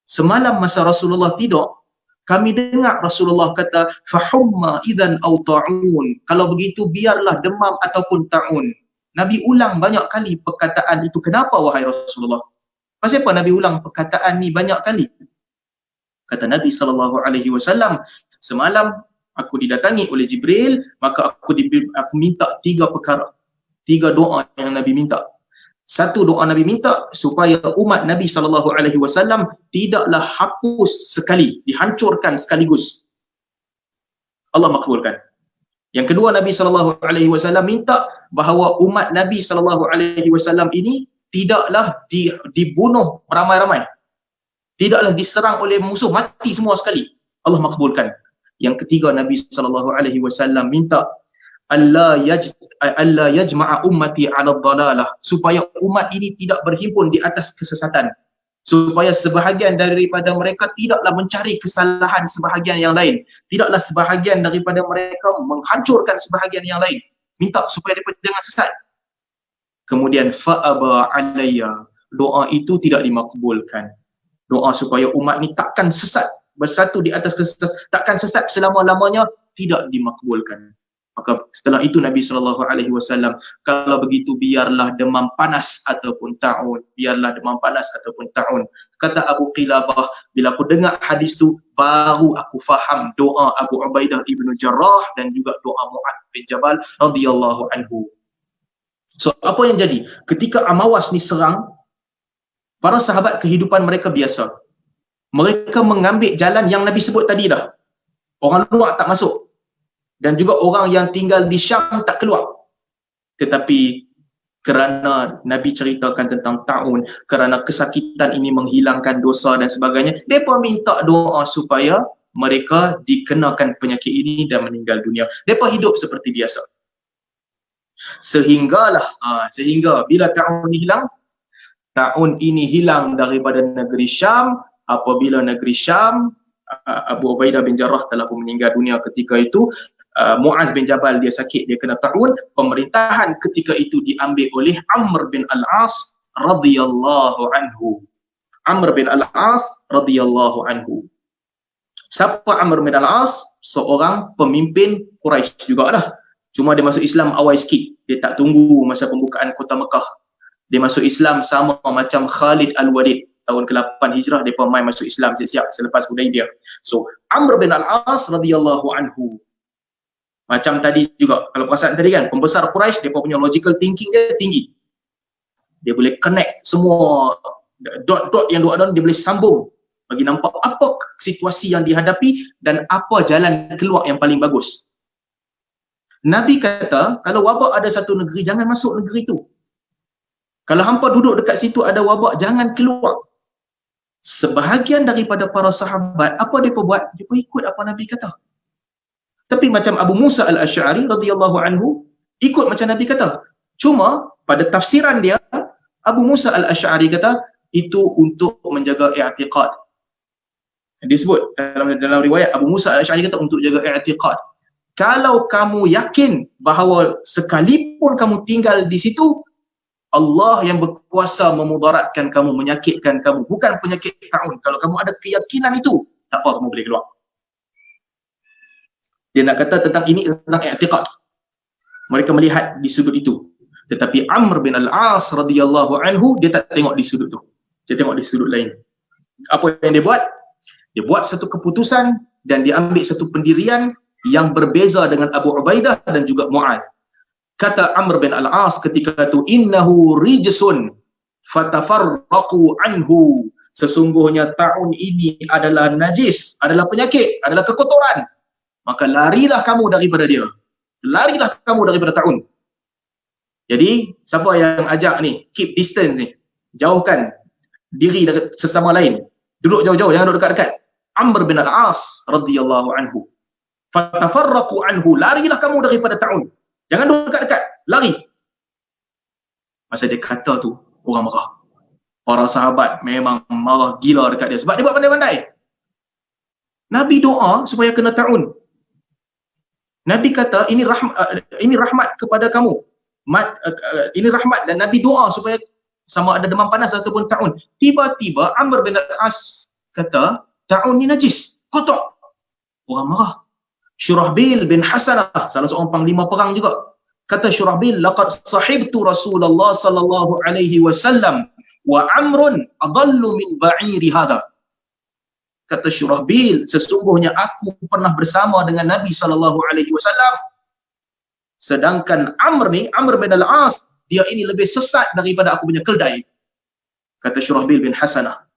semalam masa Rasulullah tidur, kami dengar Rasulullah kata, fahumma idzan au ta'un. Kalau begitu biarlah demam ataupun ta'un." Nabi ulang banyak kali perkataan itu. Kenapa wahai Rasulullah? Pasal apa Nabi ulang perkataan ni banyak kali? Kata Nabi SAW, semalam aku didatangi oleh Jibril, maka aku minta 3 perkara. 3 doa yang Nabi minta. Satu doa Nabi minta supaya umat Nabi SAW tidaklah hapus sekali, dihancurkan sekaligus. Allah makbulkan. Yang kedua, Nabi SAW minta bahawa umat Nabi SAW ini tidaklah dibunuh ramai-ramai. Tidaklah diserang oleh musuh, mati semua sekali. Allah makbulkan. Yang ketiga, Nabi SAW minta alla yajma'a ummati 'ala dhalalah, supaya umat ini tidak berhimpun di atas kesesatan. Supaya sebahagian daripada mereka tidaklah mencari kesalahan sebahagian yang lain. Tidaklah sebahagian daripada mereka menghancurkan sebahagian yang lain. Minta supaya mereka jangan sesat. Kemudian fa'aba alayya, doa itu tidak dimakbulkan. Doa supaya umat ni takkan sesat, bersatu di atas kesesatan, takkan sesat selama-lamanya, tidak dimakbulkan. Maka setelah itu Nabi SAW, kalau begitu biarlah demam panas ataupun ta'un. Biarlah demam panas ataupun ta'un. Kata Abu Qilabah, bila aku dengar hadis tu, baru aku faham doa Abu Ubaidah ibn Jarrah dan juga doa Mu'adz bin Jabal radhiyallahu anhu. So apa yang jadi? Ketika Amawas ni serang, para sahabat kehidupan mereka biasa. Mereka mengambil jalan yang Nabi sebut tadi dah. Orang luar tak masuk. Dan juga orang yang tinggal di Syam tak keluar. Tetapi kerana Nabi ceritakan tentang ta'un, kerana kesakitan ini menghilangkan dosa dan sebagainya, mereka minta doa supaya mereka dikenakan penyakit ini dan meninggal dunia. Mereka hidup seperti biasa. Sehingga bila ta'un hilang, ta'un ini hilang daripada negeri Syam. Apabila negeri Syam, Abu Ubaidah bin Jarrah telah pun meninggal dunia ketika itu. Mu'adz bin Jabal dia sakit, dia kena ta'un. Pemerintahan ketika itu diambil oleh Amr bin Al-As radhiyallahu anhu. Amr bin Al-As radhiyallahu anhu. Siapa Amr bin Al-As? Seorang pemimpin Quraisy jugalah. Cuma dia masuk Islam awal sikit. Dia tak tunggu masa pembukaan kota Mekah. Dia masuk Islam sama macam Khalid Al-Walid. Tahun ke-8 Hijrah, dia main masuk Islam siap-siap selepas Hudaybiyah. So, Amr bin Al-As radhiyallahu anhu. Macam tadi juga, kalau perasaan tadi kan, pembesar Quraisy, dia punya logical thinking dia tinggi. Dia boleh connect semua dot-dot yang ada, dia boleh sambung bagi nampak apa situasi yang dihadapi dan apa jalan keluar yang paling bagus. Nabi kata, kalau wabak ada satu negeri, jangan masuk negeri itu. Kalau hampa duduk dekat situ ada wabak, jangan keluar. Sebahagian daripada para sahabat, apa mereka buat? Mereka ikut apa Nabi kata. Tapi macam Abu Musa Al-Asy'ari radhiyallahu anhu, ikut macam Nabi kata. Cuma pada tafsiran dia, Abu Musa Al-Asy'ari kata, itu untuk menjaga i'tiqad. Disebut dalam riwayat Abu Musa al-Asy'ari kata untuk jaga i'tiqad. Kalau kamu yakin bahawa sekalipun kamu tinggal di situ, Allah yang berkuasa memudaratkan kamu, menyakitkan kamu, bukan penyakit ta'un. Kalau kamu ada keyakinan itu, tak apa, kamu boleh keluar. Dia nak kata tentang ini tentang i'tiqad. Mereka melihat di sudut itu. Tetapi Amr bin Al-As radhiyallahu anhu, dia tak tengok di sudut tu. Dia tengok di sudut lain. Apa yang dia buat? Dia buat satu keputusan dan dia ambil satu pendirian yang berbeza dengan Abu Ubaidah dan juga Mu'adh. Kata Amr bin Al-As ketika itu, innahu rijsun fatafarraqu anhu. Sesungguhnya ta'un ini adalah najis, adalah penyakit, adalah kekotoran. Maka larilah kamu daripada dia. Larilah kamu daripada ta'un. Jadi, siapa yang ajak ni? Keep distance ni. Jauhkan diri dari sesama lain. Duduk jauh-jauh, jangan duduk dekat-dekat. Amr bin Al-As radhiyallahu anhu. Fatafarraqu anhu. Larilah kamu daripada ta'un. Jangan duduk dekat-dekat. Lari. Masa dia kata tu, orang marah. Para sahabat memang marah gila dekat dia. Sebab dia buat pandai-pandai. Nabi doa supaya kena ta'un. Nabi kata, ini rahmat kepada kamu. Ini rahmat, dan Nabi doa supaya sama ada demam panas ataupun ta'un. Tiba-tiba Amr bin Al-As kata, ta'un ni najis, kotor. Orang marah. Syurahbil bin Hasanah, salah seorang panglima perang juga, kata Syurahbil, laqad sahibtu Rasulullah sallallahu alaihi wasallam wa Amrun adallu min ba'iri hadha. Kata Syurahbil, sesungguhnya aku pernah bersama dengan Nabi sallallahu alaihi wasallam, sedangkan Amr bin Al-As, dia ini lebih sesat daripada aku punya keldai. Kata Syurahbil bin Hasanah.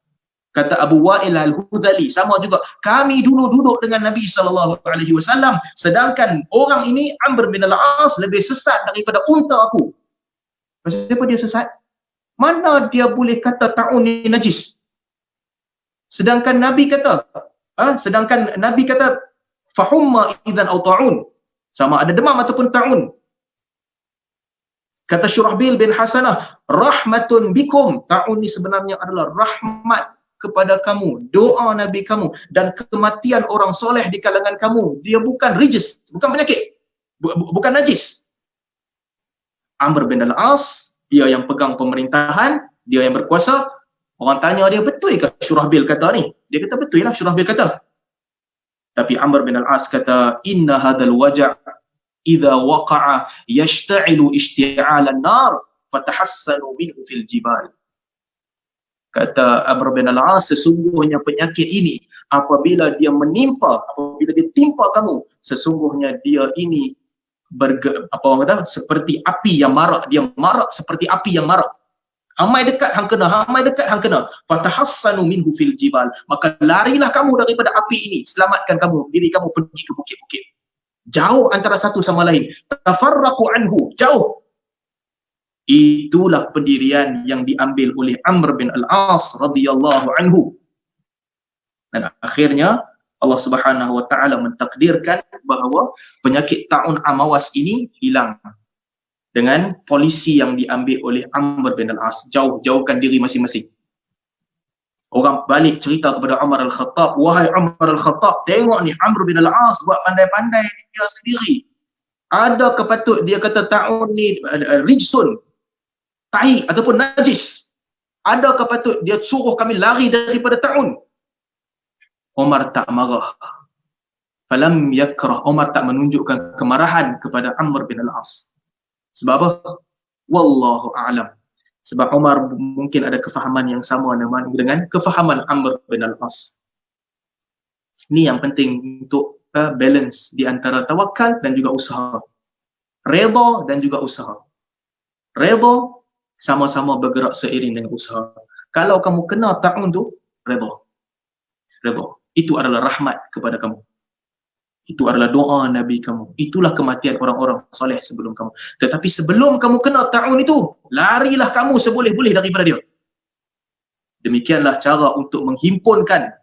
Kata Abu Wa'il al-Hudhali, sama juga, kami dulu duduk dengan Nabi sallallahu alaihi wasallam, sedangkan orang ini Amr bin Al-As lebih sesat daripada unta aku. Kenapa dia sesat? Mana dia boleh kata ta'un ni najis? Sedangkan Nabi kata fahumma idzan au ta'un, sama ada demam ataupun ta'un. Kata Syurahbil bin Hasanah, rahmatun bikum, ta'un ni sebenarnya adalah rahmat kepada kamu, doa Nabi kamu, dan kematian orang soleh di kalangan kamu. Dia bukan rijis, bukan penyakit, bukan najis. Amr bin Al-As, dia yang pegang pemerintahan, dia yang berkuasa. Orang tanya dia, betul ke Syurahbil kata ni? Dia kata, betul lah Syurahbil kata. Tapi Amr bin Al-As kata, inna hadal waja' idza waqa'a yashta'ilu ishti'alan nar fatahassanu minhu fil jibal. Kata Amr bin Al-As, sesungguhnya penyakit ini apabila dia timpa kamu, sesungguhnya dia ini seperti api yang marak. Dia marak seperti api yang marak. Hamai dekat hang kena. Fatahassanu minhu fil jibal. Maka larilah kamu daripada api ini. Selamatkan diri kamu pergi ke bukit-bukit. Jauh antara satu sama lain. Tafarraqu anhu. Jauh. Itulah pendirian yang diambil oleh Amr bin Al-As radhiyallahu anhu. Dan akhirnya Allah Subhanahu wa taala mentakdirkan bahawa penyakit ta'un amawas ini hilang dengan polisi yang diambil oleh Amr bin Al-As. Jauhkan diri masing-masing. Orang balik cerita kepada Umar Al-Khattab, wahai Umar Al-Khattab, tengok ni Amr bin Al-As buat pandai-pandai dia sendiri. Ada kepatut dia kata ta'un ni rijsun, tahi ataupun najis. Ada kepatut dia suruh kami lari daripada ta'un. Umar tak marah. Falam yakrah, Umar tak menunjukkan kemarahan kepada Amr bin Al-As. Sebab apa? Wallahu a'lam. Sebab Umar mungkin ada kefahaman yang sama dengan kefahaman Amr bin Al-As. Ini yang penting untuk balance di antara tawakal dan juga usaha. Redha dan juga usaha. Redha sama-sama bergerak seiring dengan usaha. Kalau kamu kena ta'un tu, redha. Itu adalah rahmat kepada kamu. Itu adalah doa Nabi kamu. Itulah kematian orang-orang soleh sebelum kamu. Tetapi sebelum kamu kena ta'un itu, larilah kamu seboleh-boleh daripada dia. Demikianlah cara untuk menghimpunkan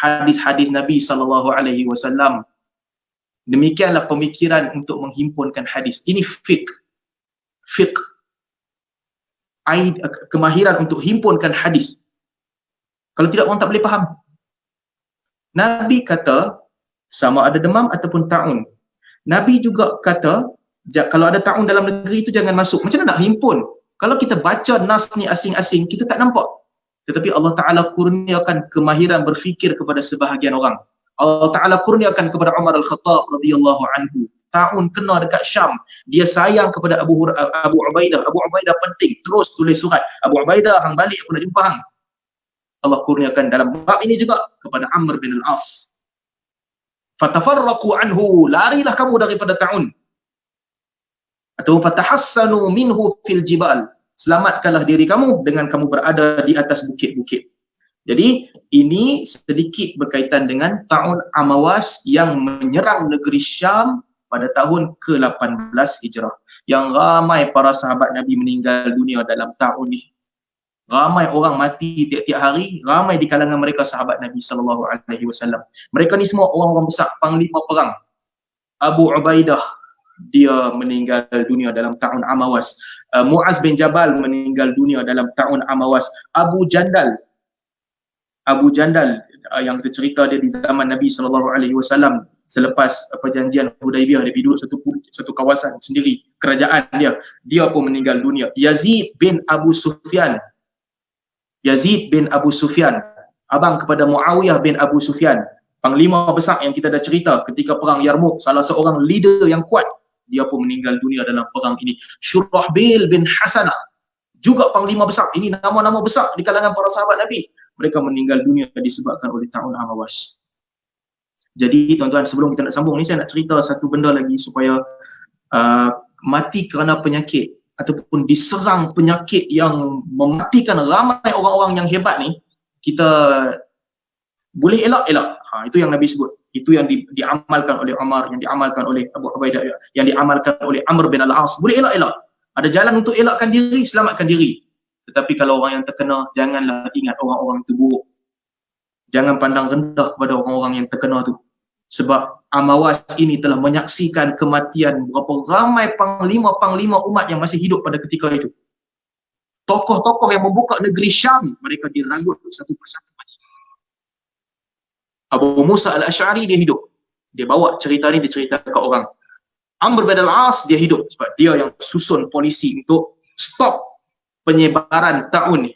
hadis-hadis Nabi SAW. Demikianlah pemikiran untuk menghimpunkan hadis. Ini fiqh. Kemahiran untuk himpunkan hadis. Kalau tidak orang tak boleh faham. Nabi kata sama ada demam ataupun taun. Nabi juga kata kalau ada taun dalam negeri itu jangan masuk. Macam mana nak himpun? Kalau kita baca nas ni asing-asing, kita tak nampak. Tetapi Allah Ta'ala kurniakan kemahiran berfikir kepada sebahagian orang. Allah Ta'ala kurniakan kepada Umar Al-Khattab radhiyallahu anhu. Taun kena dekat Syam. Dia sayang kepada Abu Ubaidah. Abu Ubaidah penting. Terus tulis surat. Abu Ubaidah, hang balik aku nak jumpa hang. Allah kurniakan dalam bab ini juga kepada Amr bin Al-As. Fatafarraqu anhu, larilah kamu daripada taun. Atau fatahassanu minhu fil jibal, selamatkanlah diri kamu dengan kamu berada di atas bukit-bukit. Jadi ini sedikit berkaitan dengan taun Amawas yang menyerang negeri Syam pada tahun ke-18 Hijrah. Yang ramai para sahabat Nabi meninggal dunia dalam tahun ini. Ramai orang mati tiap-tiap hari, ramai di kalangan mereka sahabat Nabi SAW. Mereka ni semua orang-orang besar, panglima perang. Abu Ubaidah, dia meninggal dunia dalam tahun Amawas. Muaz bin Jabal meninggal dunia dalam tahun Amawas. Abu Jandal yang kita cerita dia di zaman Nabi SAW, selepas perjanjian Hudaibiyah, dia duduk satu kawasan sendiri, kerajaan dia pun meninggal dunia. Yazid bin Abu Sufyan, abang kepada Muawiyah bin Abu Sufyan, panglima besar yang kita dah cerita ketika perang Yarmouk, salah seorang leader yang kuat, dia pun meninggal dunia dalam perang ini. Syurahbil bin Hasanah, juga panglima besar. Ini nama-nama besar di kalangan para sahabat Nabi. Mereka meninggal dunia disebabkan oleh tahun Amawas. Jadi tuan-tuan, sebelum kita nak sambung ni, saya nak cerita satu benda lagi supaya mati kerana penyakit ataupun diserang penyakit yang mematikan ramai orang-orang yang hebat ni, kita boleh elak. Itu yang Nabi sebut. Itu yang diamalkan oleh Umar, yang diamalkan oleh Abu Ubaidah, yang diamalkan oleh Amr bin Al-As. Boleh elak. Ada jalan untuk elakkan diri, selamatkan diri. Tetapi kalau orang yang terkena, janganlah ingat orang-orang itu buruk. Jangan pandang rendah kepada orang-orang yang terkena tu. Sebab Amawas ini telah menyaksikan kematian berapa ramai panglima-panglima umat yang masih hidup pada ketika itu. Tokoh-tokoh yang membuka negeri Syam, mereka diragut satu persatu. Abu Musa Al-Ash'ari dia hidup. Dia bawa cerita ni, dia cerita ke orang. Amr bin Al-As dia hidup sebab dia yang susun polisi untuk stop penyebaran taun ni.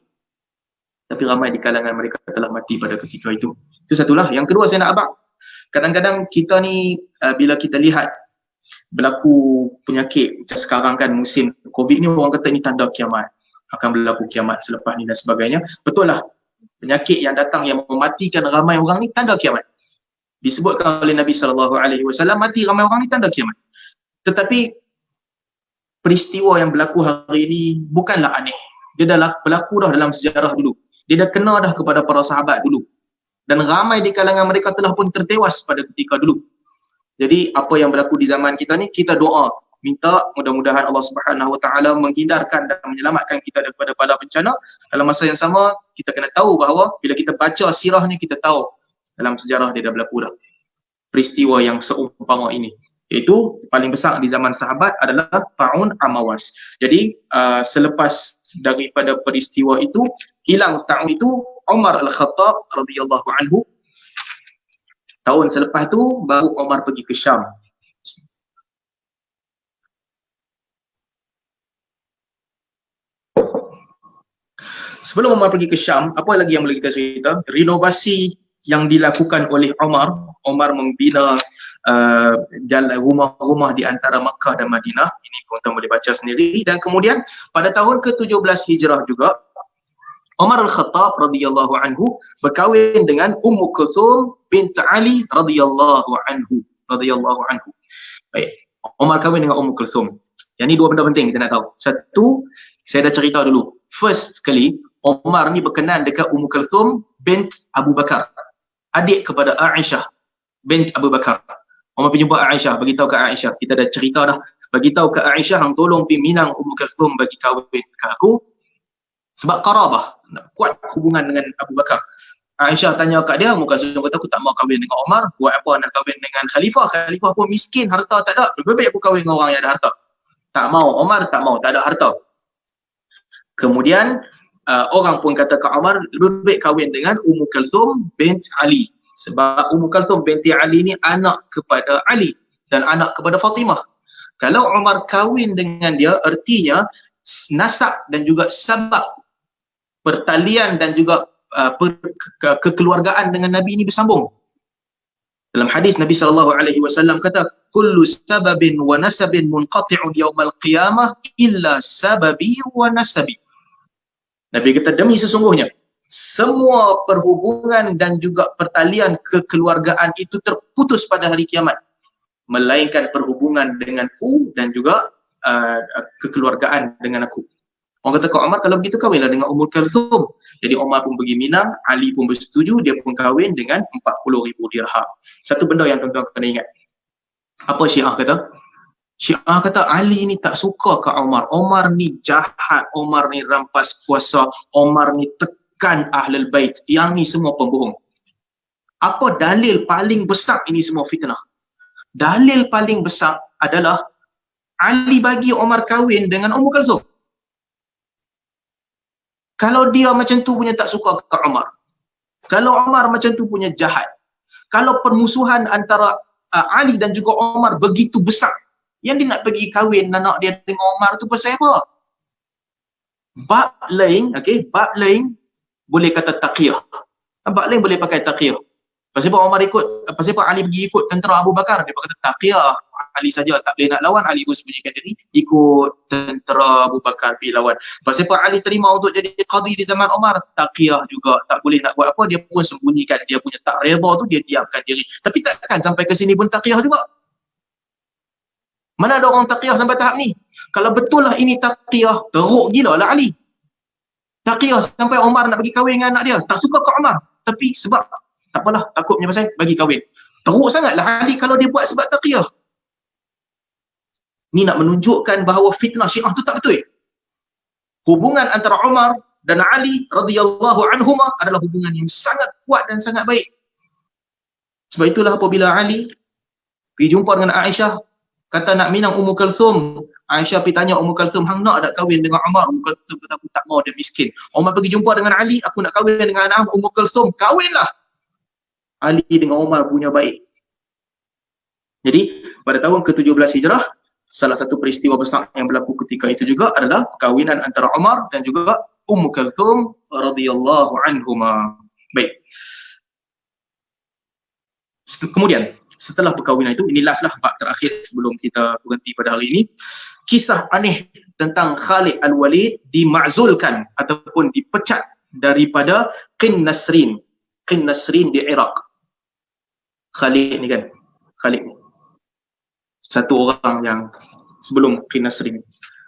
Tapi ramai di kalangan mereka telah mati pada ketika itu. Itu satulah. Yang kedua saya nak abang, kadang-kadang kita ni bila kita lihat berlaku penyakit macam sekarang kan, musim COVID ni, orang kata ni tanda kiamat, akan berlaku kiamat selepas ni dan sebagainya. Betul lah, penyakit yang datang yang mematikan ramai orang ni tanda kiamat. Disebutkan oleh Nabi SAW, mati ramai orang ni tanda kiamat. Tetapi peristiwa yang berlaku hari ini bukanlah aneh. Dia dah berlaku dah dalam sejarah dulu. Dia dah kena dah kepada para sahabat dulu. Dan ramai di kalangan mereka telah pun tertewas pada ketika dulu. Jadi apa yang berlaku di zaman kita ni, kita doa, minta mudah-mudahan Allah Subhanahu Wa Taala menghindarkan dan menyelamatkan kita daripada bala bencana. Dalam masa yang sama, kita kena tahu bahawa bila kita baca sirah ni, kita tahu dalam sejarah dia dah berlaku dah peristiwa yang seumpama ini. Iaitu paling besar di zaman sahabat adalah Taun Amawas. Jadi selepas daripada peristiwa itu, hilang taun itu, Umar Al-Khattab radhiyallahu anhu, tahun selepas tu baru Umar pergi ke Syam. Sebelum Umar pergi ke Syam, apa lagi yang boleh kita cerita? Renovasi yang dilakukan oleh Umar membina jalan rumah-rumah di antara Makkah dan Madinah. Ini tuan-tuan boleh baca sendiri. Dan kemudian pada tahun ke-17 Hijrah juga, Umar Al-Khattab radhiyallahu anhu berkahwin dengan Ummu Kulthum bint Ali radhiyallahu anhu. Baik, Umar kahwin dengan Ummu Kulthum. Yang ni dua benda penting kita nak tahu. Satu, saya dah cerita dulu. First sekali, Umar ni berkenan dekat Ummu Kulthum bint Abu Bakar, adik kepada Aisyah bint Abu Bakar. Umar pergi jumpa Aisyah, beritahu ke Aisyah, kita dah cerita dah, beritahu ke Aisyah, hang tolong pergi minang Ummu Kulthum bagi kahwin ke aku. Sebab qarabah, nak kuat hubungan dengan Abu Bakar. Aisyah tanya kat dia, Ummu Kulthum kata, aku tak mau kahwin dengan Umar, buat apa nak kahwin dengan Khalifah? Khalifah pun miskin, harta tak ada, lebih baik aku kahwin dengan orang yang ada harta. Tak mau, Umar tak mau, tak ada harta. Kemudian orang pun kata Kak Umar lebih baik kahwin dengan Ummu Kalthum bint Ali. Sebab Ummu Kalthum binti Ali ni anak kepada Ali dan anak kepada Fatimah. Kalau Umar kahwin dengan dia, artinya nasab dan juga sabab pertalian dan juga kekeluargaan dengan Nabi ini bersambung. Dalam hadis Nabi SAW kata, kullu sababin wa nasabin munqati'un yawmal qiyamah illa sababi wa nasabi. Nabi kata, demi sesungguhnya semua perhubungan dan juga pertalian kekeluargaan itu terputus pada hari kiamat, melainkan perhubungan denganku dan juga kekeluargaan dengan aku. Orang kata, Kak Umar, kalau begitu kahwinlah dengan Ummul Kalthum. Jadi Umar pun pergi Minang, Ali pun bersetuju, dia pun kahwin dengan 40,000 dirham. Satu benda yang tuan-tuan kena ingat. Apa Syiah kata? Syiah kata Ali ni tak suka Kak Umar. Umar ni jahat, Umar ni rampas kuasa, Umar ni tekan Ahlul Bait. Yang ni semua pembohong. Apa dalil paling besar ini semua fitnah? Dalil paling besar adalah Ali bagi Umar kahwin dengan Ummul Kalthum. Kalau dia macam tu punya tak suka ke Umar, kalau Umar macam tu punya jahat, kalau permusuhan antara Ali dan juga Umar begitu besar, yang dia nak pergi kahwin anak dia dengan Umar tu pasal apa? Bab lain, okey, bab lain boleh kata taqiyah. Bab lain boleh pakai taqiyah. Pasal apa Umar ikut, pasal apa Ali pergi ikut tentera Abu Bakar? Dia kata taqiyah. Ali saja tak boleh nak lawan, Ali pun sembunyikan diri, ikut tentera Abu Bakar pergi lawan. Pasal apa Ali terima untuk jadi qadi di zaman Umar? Taqiyah juga, tak boleh nak buat apa, dia pun sembunyikan dia punya tak redha tu, dia diamkan diri. Tapi takkan sampai ke sini pun taqiyah juga. Mana ada orang taqiyah sampai tahap ni? Kalau betul lah ini taqiyah, teruk gila lah Ali. Taqiyah sampai Umar nak bagi kahwin dengan anak dia, tak suka ke Umar, tapi sebab tak apalah, takutnya pasal bagi kahwin. Teruk sangatlah Ali kalau dia buat sebab taqiyah. Ni nak menunjukkan bahawa fitnah Syiah tu tak betul. Hubungan antara Umar dan Ali radhiyallahu anhuma adalah hubungan yang sangat kuat dan sangat baik. Sebab itulah apabila Ali pergi jumpa dengan Aisyah, kata nak minang Ummu Kalthum, Aisyah pergi tanya Ummu Kalthum, hang nak tak kahwin dengan Umar? Ummu Kalthum kata, aku tak mau, dia miskin. Umar pergi jumpa dengan Ali, aku nak kahwin dengan anak Ummu Kalthum, kahwinlah. Ali dengan Umar punya baik. Jadi pada tahun ke-17 Hijrah, salah satu peristiwa besar yang berlaku ketika itu juga adalah perkahwinan antara Umar dan juga Ummu Kalthum radhiyallahu anhuma. Baik. Kemudian setelah perkahwinan itu, ini last lah bab terakhir sebelum kita berhenti pada hari ini. Kisah aneh tentang Khalid Al-Walid dima'zulkan ataupun dipecat daripada Qin Nasrin. Qin Nasrin di Iraq. Khalid ni kan, Khalid ni satu orang yang sebelum Qin Nasrin.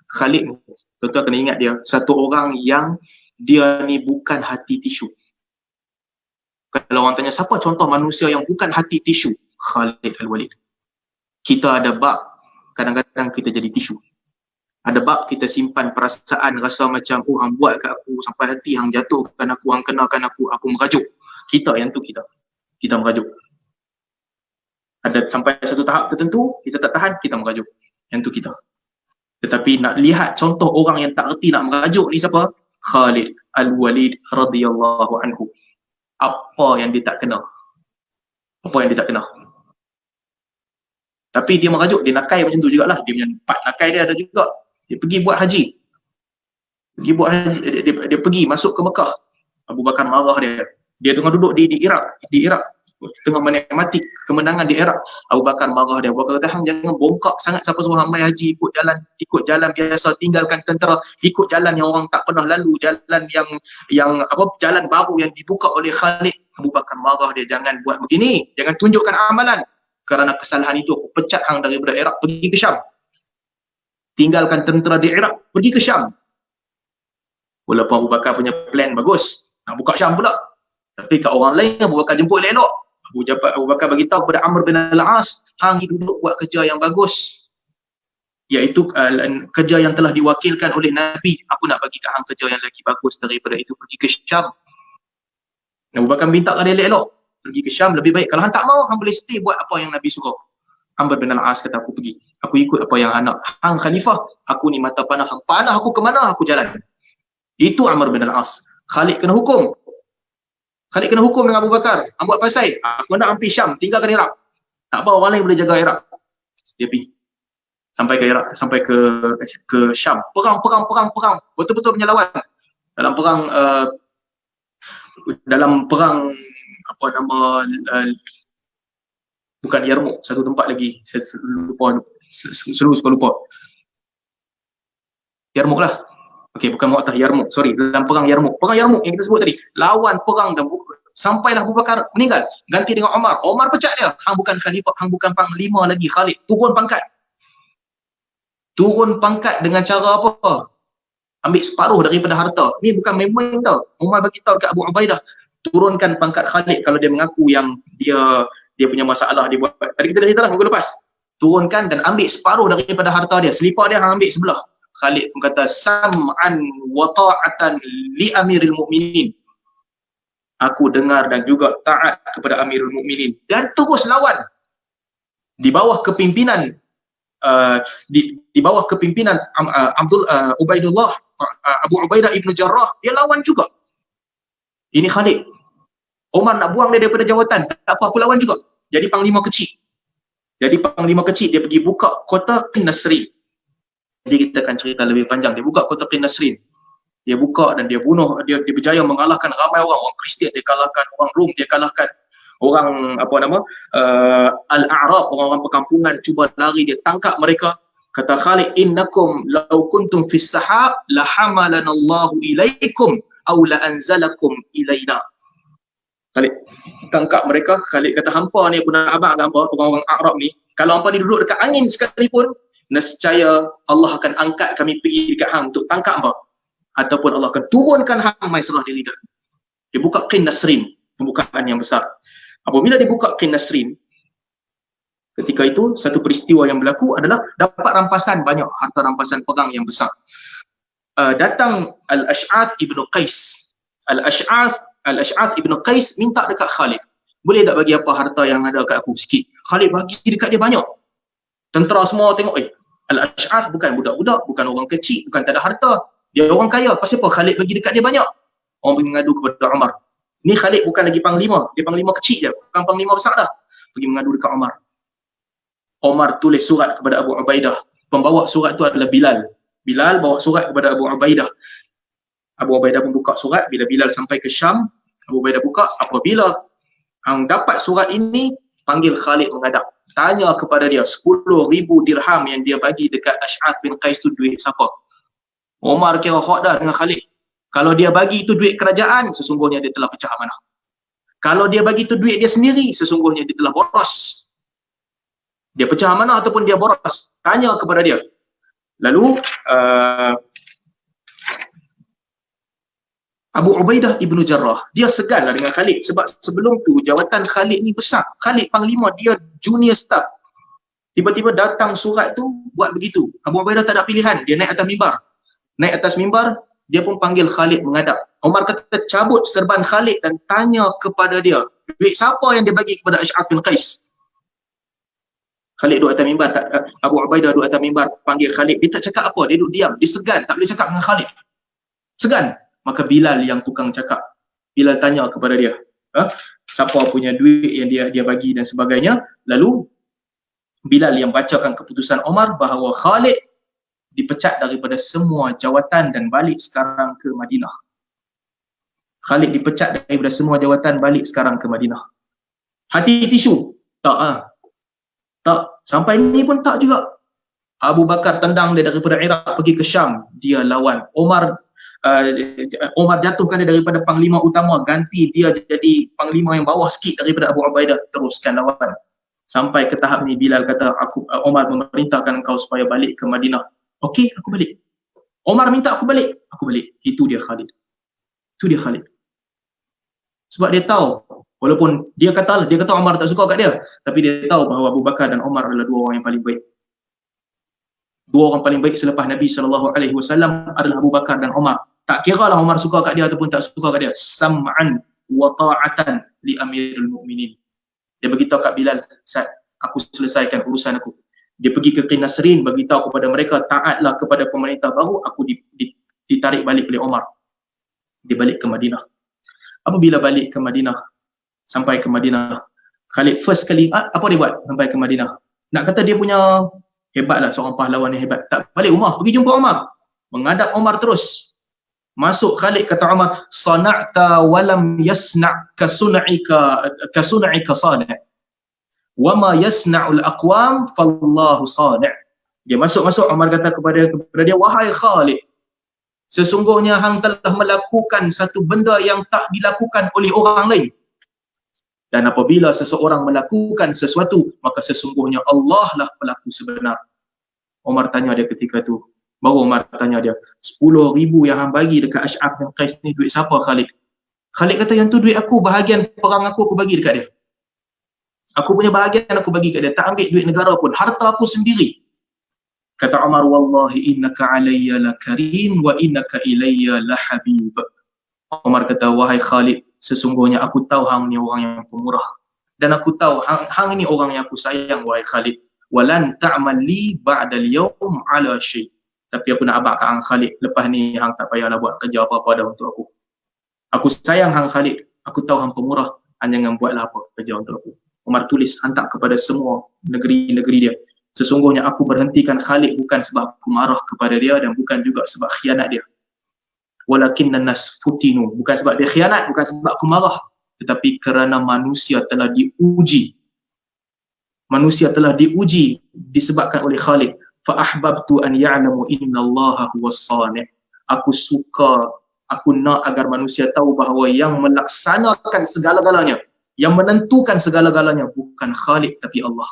Khalid ni, tuan-tuan kena ingat dia, satu orang yang dia ni bukan hati tisu. Kalau orang tanya siapa contoh manusia yang bukan hati tisu, Khalid Al-Walid. Kita ada bab kadang-kadang kita jadi tisu. Ada bab kita simpan perasaan, rasa macam hang buat kat aku sampai hati, hang jatuhkan aku, hang kenakan aku merajuk. Kita yang tu kita merajuk. Ada sampai satu tahap tertentu kita tak tahan, kita merajuk. Yang tu kita. Tetapi nak lihat contoh orang yang tak erti nak merajuk ni siapa? Khalid Al-Walid radhiyallahu anhu. Apa yang dia tak kena? Apa yang dia tak kena? Tapi dia merajuk, dia nakai macam tu jugalah. Dia punya part nakai dia ada juga. Dia pergi buat haji. Dia pergi masuk ke Mekah. Abu Bakar marah dia. Dia tengah duduk di Iraq, tengah menikmati kemenangan di Iraq. Abu Bakar marah dia. Abu Bakar kata, hang jangan bongkak sangat, siapa suruh hang mai haji, ikut jalan biasa, tinggalkan tentera, ikut jalan yang orang tak pernah lalu, jalan jalan baru yang dibuka oleh Khalid. Abu Bakar marah dia, jangan buat begini, jangan tunjukkan amalan. Kerana kesalahan itu aku pecat hang daripada Iraq pergi ke Syam. Tinggalkan tentera di Iraq, pergi ke Syam. Walaupun Abu Bakar punya plan bagus, nak buka Syam pula. Tapi kat orang lain Abu Bakar jemput elok. Abu Bakar bagi tahu kepada Amr bin Al-As, hang duduk buat kerja yang bagus, iaitu kerja yang telah diwakilkan oleh Nabi. Aku nak bagi kat hang kerja yang lagi bagus daripada itu, pergi ke Syam. Abu Bakar minta kat dia elok, pergi ke Syam lebih baik. Kalau hang tak mau, hang boleh stay buat apa yang Nabi suruh. Amr bin Al-As kata, aku pergi, aku ikut apa yang hang nak. Hang khalifah, aku ni mata panah, hang panah aku ke mana aku jalan. Itu Amr bin Al-As. Khalid kena hukum. Khalid kena hukum dengan Abu Bakar. Buat pasal, aku nak ambil Syam, tinggalkan Iraq. Tak apa, orang lain boleh jaga Iraq. Dia pergi. Sampai ke Iraq, sampai ke Syam. Perang. Betul-betul menyelawan. Dalam perang apa nama bukan Yarmouk, satu tempat lagi. Saya lupa. Suka lupa. Yarmouk lah. Okey, bukan Mu'tah, Yarmouk. Sorry, dalam perang Yarmouk. Perang Yarmouk yang kita sebut tadi. Lawan perang dan sampailah Abu Bakar meninggal. Ganti dengan Omar. Omar pecat dia. Hang bukan khalifah, hang bukan panglima lagi, Khalid. Turun pangkat. Turun pangkat dengan cara apa? Ambil separuh daripada harta. Ni bukan main-main tau. Umar bagi tahu dekat Abu Ubaidah, turunkan pangkat Khalid kalau dia mengaku yang dia punya masalah dia buat. Tadi kita dah cerita lah minggu lepas. Turunkan dan ambil separuh daripada harta dia. Selipar dia hang ambil sebelah. Khalid pun kata sam'an wa ta'atan li amiril mu'minin. Aku dengar dan juga taat kepada Amirul Mukminin, dan terus lawan di bawah kepimpinan di bawah kepimpinan Ubaidullah Abu Ubaidah ibnu Jarrah. Dia lawan juga. Ini Khalid. Omar nak buang dia daripada jawatan, tak apa, aku lawan juga. Jadi panglima kecil. Dia pergi buka kota Qin-Nasrin. Jadi kita akan cerita lebih panjang. Dia buka kota Qin-Nasrin. Dia buka dan dia bunuh, dia berjaya mengalahkan ramai orang Kristian, dia kalahkan orang Rom, dia kalahkan orang Al-A'rab, orang-orang perkampungan cuba lari, dia tangkap mereka. Kata Khalid, innakum law kuntum fis sahab la hamalanallahu ilaikum aw la anzalakum ilaina. Khalid tangkap mereka. Khalid kata, hampa ni aku nak abang hampa, orang-orang Arab ni, kalau hampa ni duduk dekat angin sekalipun, nescaya Allah akan angkat kami pergi dekat hang untuk tangkap hampa, ataupun Allah akan turunkan hang mai serah diri dia. Dia buka Qin-Nasrin, pembukaan yang besar. Apabila dia buka Qin-Nasrin, ketika itu satu peristiwa yang berlaku adalah dapat rampasan banyak, harta rampasan perang yang besar. Datang Al-Ash'ath ibnu Qais. Al-Ash'ath ibnu Qais minta dekat Khalid, boleh tak bagi apa harta yang ada kat aku sikit? Khalid bagi dekat dia banyak. Tentera semua tengok, Al-Ash'ath bukan budak-budak, bukan orang kecil, bukan tak ada harta. Dia orang kaya, pasal apa Khalid bagi dekat dia banyak? Orang pergi mengadu kepada Umar. Ni Khalid bukan lagi panglima, dia panglima kecil je, bukan panglima besar dah. Pergi mengadu dekat Umar. Umar tulis surat kepada Abu Ubaidah. Pembawa surat tu adalah Bilal. Bilal bawa surat kepada Abu Ubaidah. Abu Ubaidah pun buka surat. Bila Bilal sampai ke Syam, Abu Ubaidah buka, apabila hang dapat surat ini, panggil Khalid menghadap. Tanya kepada dia, 10,000 dirham yang dia bagi dekat Ash'ath bin Qais tu duit siapa? Umar kira hak dah dengan Khalid. Kalau dia bagi itu duit kerajaan, sesungguhnya dia telah pecah amanah. Kalau dia bagi itu duit dia sendiri, sesungguhnya dia telah boros. Dia pecah amanah ataupun dia boros. Tanya kepada dia. Lalu Abu Ubaidah ibnu Jarrah, dia seganlah dengan Khalid, sebab sebelum tu jawatan Khalid ni besar. Khalid panglima, dia junior staff. Tiba-tiba datang surat tu buat begitu. Abu Ubaidah tak ada pilihan, dia naik atas mimbar. Naik atas mimbar, dia pun panggil Khalid menghadap. Umar kata, cabut serban Khalid dan tanya kepada dia, duit siapa yang dia bagi kepada Ash'ath bin Qais? Khalid duduk atas mimbar, Abu Ubaidah duduk atas mimbar, panggil Khalid. Dia tak cakap apa, dia duduk diam, dia segan, tak boleh cakap dengan Khalid. Segan. Maka Bilal yang tukang cakap. Bilal tanya kepada dia, siapa punya duit yang dia bagi dan sebagainya. Lalu Bilal yang bacakan keputusan Umar bahawa Khalid dipecat daripada semua jawatan dan balik sekarang ke Madinah. Khalid dipecat daripada semua jawatan, balik sekarang ke Madinah. Hati tisu? Tak. Sampai ni pun tak juga. Abu Bakar tendang dia daripada Iraq pergi ke Syam, dia lawan. Umar jatuhkan dia daripada panglima utama, ganti dia jadi panglima yang bawah sikit daripada Abu Ubaidah, teruskan lawan. Sampai ke tahap ni Bilal kata, Umar memerintahkan engkau supaya balik ke Madinah. Okey, aku balik. Umar minta aku balik, aku balik. Itu dia Khalid. Sebab dia tahu, walaupun dia kata Umar tak suka kat dia, tapi dia tahu bahawa Abu Bakar dan Umar adalah dua orang yang paling baik. Dua orang paling baik selepas Nabi SAW adalah Abu Bakar dan Umar. Tak kira lah Umar suka kat dia ataupun tak suka kat dia. Sam'an wa ta'atan li amirul mu'minin. Dia beritahu kat Bilal, aku selesaikan urusan aku. Dia pergi ke Qin-Nasrin, beritahu kepada mereka, taatlah kepada pemerintah baru, aku ditarik balik oleh Umar. Dia balik ke Madinah. Apabila balik ke Madinah, sampai ke Madinah, Khalid first kali, apa dia buat sampai ke Madinah? Nak kata dia punya hebat lah, seorang pahlawan yang hebat. Tak balik rumah, pergi jumpa Umar. Menghadap Umar terus. Masuk Khalid, kata Umar, sana'ta walam yasna' kasun'ika sani'. Wama yasna'ul aqwam fallahu sani'. Dia masuk Umar kata kepada dia, wahai Khalid, sesungguhnya hang telah melakukan satu benda yang tak dilakukan oleh orang lain. Dan apabila seseorang melakukan sesuatu, maka sesungguhnya Allah lah pelaku sebenar. Umar tanya dia ketika tu, baru Umar tanya dia, 10,000 yang hang bagi dekat Ash'ab dan Qais ni duit siapa Khalid? Khalid kata, yang tu duit aku, bahagian perang aku bagi dekat dia. Aku punya bahagian aku bagi kat dia, tak ambil duit negara pun, harta aku sendiri. Kata Umar, wallahi innaka alayya lakarim wa innaka ilayya lahabib. Umar kata, wahai Khalid, sesungguhnya aku tahu hang ni orang yang pemurah. Dan aku tahu hang ni orang yang aku sayang, wahai Khalid. Walan ta'mal li ba'dal yawm ala syai'. Tapi aku nak abad kat hang Khalid, lepas ni hang tak payahlah buat kerja apa-apa dah untuk aku. Aku sayang hang Khalid, aku tahu hang pemurah, hang jangan buatlah apa kerja untuk aku. Umar tulis, hantar kepada semua negeri-negeri dia. Sesungguhnya aku berhentikan Khalid bukan sebab aku marah kepada dia dan bukan juga sebab khianat dia. Walakinnan nas futinu, bukan sebab dia khianat, bukan sebab aku marah, tetapi kerana manusia telah diuji. Manusia telah diuji disebabkan oleh Khalid. Fa ahbabtu an ya'lamu innallaha huwas sani'. Aku suka, aku nak agar manusia tahu bahawa yang melaksanakan segala-galanya, yang menentukan segala-galanya bukan Khalid tapi Allah.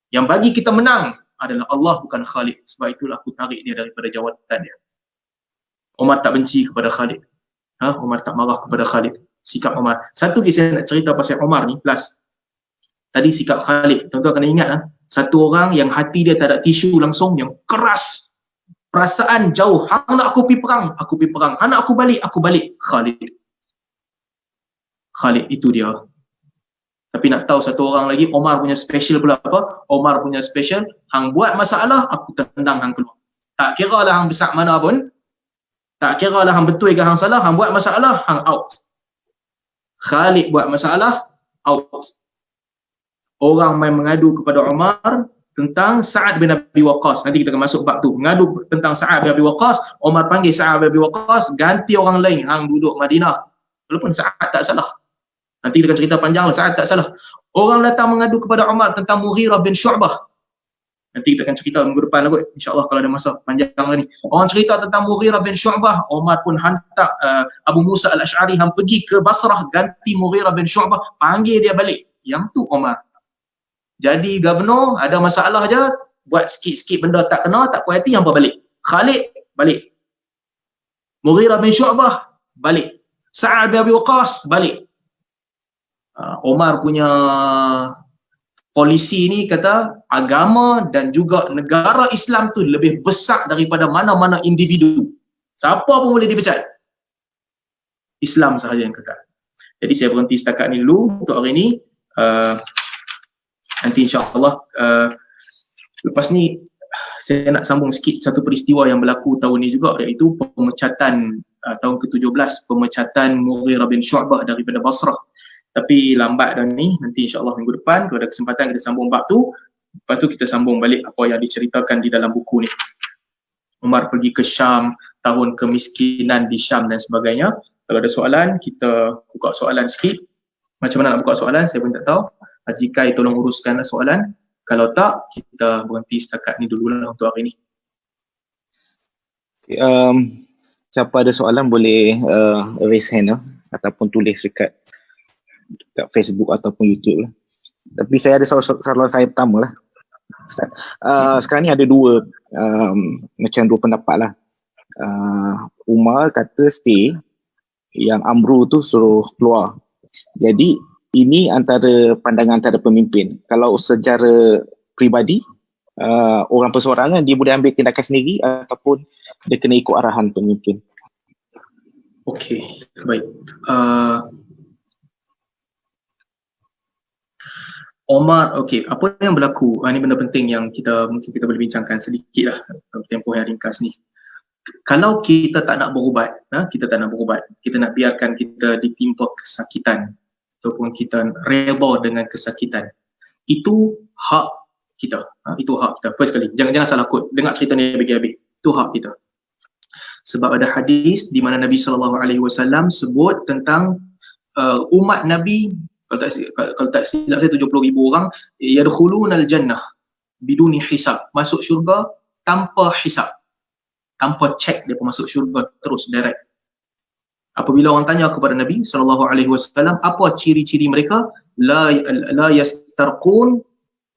Yang bagi kita menang adalah Allah, bukan Khalid. Sebab itulah aku tarik dia daripada jawatan dia. Umar tak benci kepada Khalid. Umar tak marah kepada Khalid. Sikap Umar. Satu lagi saya nak cerita pasal Umar ni, plus. Tadi sikap Khalid. Tuan-tuan kena ingat, satu orang yang hati dia tak ada tisu langsung, yang keras. Perasaan jauh. Hang nak aku pergi perang, aku pergi perang. Hang nak aku balik, Khalid. Khalid itu dia. Tapi nak tahu satu orang lagi, Umar punya special pula apa? Umar punya special, hang buat masalah, aku tendang hang keluar. Tak kira lah hang besar mana pun, tak kira lah hang betul ke hang salah, hang buat masalah, hang out. Khalid buat masalah, out. Orang main mengadu kepada Umar tentang Sa'ad bin Abi Waqqas. Nanti kita akan masuk bab tu. Mengadu tentang Sa'ad bin Abi Waqqas, Umar panggil Sa'ad bin Abi Waqqas, ganti orang lain, hang duduk Madinah. Walaupun Sa'ad tak salah. Nanti kita akan cerita panjang lah, Sa'ad tak salah. Orang datang mengadu kepada Umar tentang Mughirah bin Syu'bah. Nanti kita akan cerita minggu depan lah kot, insyaAllah kalau ada masa panjang lah ni. Orang cerita tentang Mughirah bin Syu'bah, Umar pun hantar Abu Musa al-Ash'ari hang pergi ke Basrah, ganti Mughirah bin Syu'bah, panggil dia balik. Yang tu Umar. Jadi governor ada masalah je, buat sikit-sikit benda tak kena, tak puas hati, hampa balik. Khalid balik. Mughirah bin Syu'bah balik. Sa'ad bin Abi Waqqas balik. Umar punya polisi ni kata agama dan juga negara Islam tu lebih besar daripada mana-mana individu. Siapa pun boleh dipecat. Islam sahaja yang kekal. Jadi saya berhenti setakat ni dulu untuk hari ni. Nanti insyaAllah lepas ni saya nak sambung sikit satu peristiwa yang berlaku tahun ni juga, iaitu pemecatan tahun ke-17, pemecatan Mughirah bin Syu'bah daripada Basrah. Tapi lambat dah ni, nanti insyaAllah minggu depan kalau ada kesempatan kita sambung bab tu. Lepas tu kita sambung balik apa yang diceritakan di dalam buku ni. Umar pergi ke Syam, tahun kemiskinan di Syam dan sebagainya. Kalau ada soalan, kita buka soalan sikit. Macam mana nak buka soalan, saya pun tak tahu. Haji Kai tolong uruskan soalan. Kalau tak, kita berhenti setakat ni dululah untuk hari ni. Okay, siapa ada soalan boleh raise hand ataupun tulis dekat Facebook ataupun YouTube lah. Tapi saya ada soalan saya pertama lah. Sekarang ni ada dua macam dua pendapat lah. Umar kata stay, yang Amru tu suruh keluar. Jadi ini antara pandangan antara pemimpin. Kalau secara peribadi, orang perseorangan dia boleh ambil tindakan sendiri ataupun dia kena ikut arahan pemimpin. Okey, baik. Umar, okey, apa yang berlaku? Ini benda penting yang mungkin kita boleh bincangkan sedikit lah tempoh yang ringkas ni. Kalau kita tak nak berubat, kita tak nak berubat, kita nak biarkan kita ditimpa kesakitan ataupun kita redha dengan kesakitan, itu hak kita. Itu hak kita. First kali, jangan salah kod. Dengar cerita ni habis-habis. Itu hak kita. Sebab ada hadis di mana Nabi SAW sebut tentang umat Nabi, kalau tak silap saya 70,000 orang, yadkhulunal jannah biduni hisab, masuk syurga tanpa hisab, tanpa cek dia masuk syurga terus direct. Apabila orang tanya kepada Nabi SAW, apa ciri-ciri mereka? La yastarqun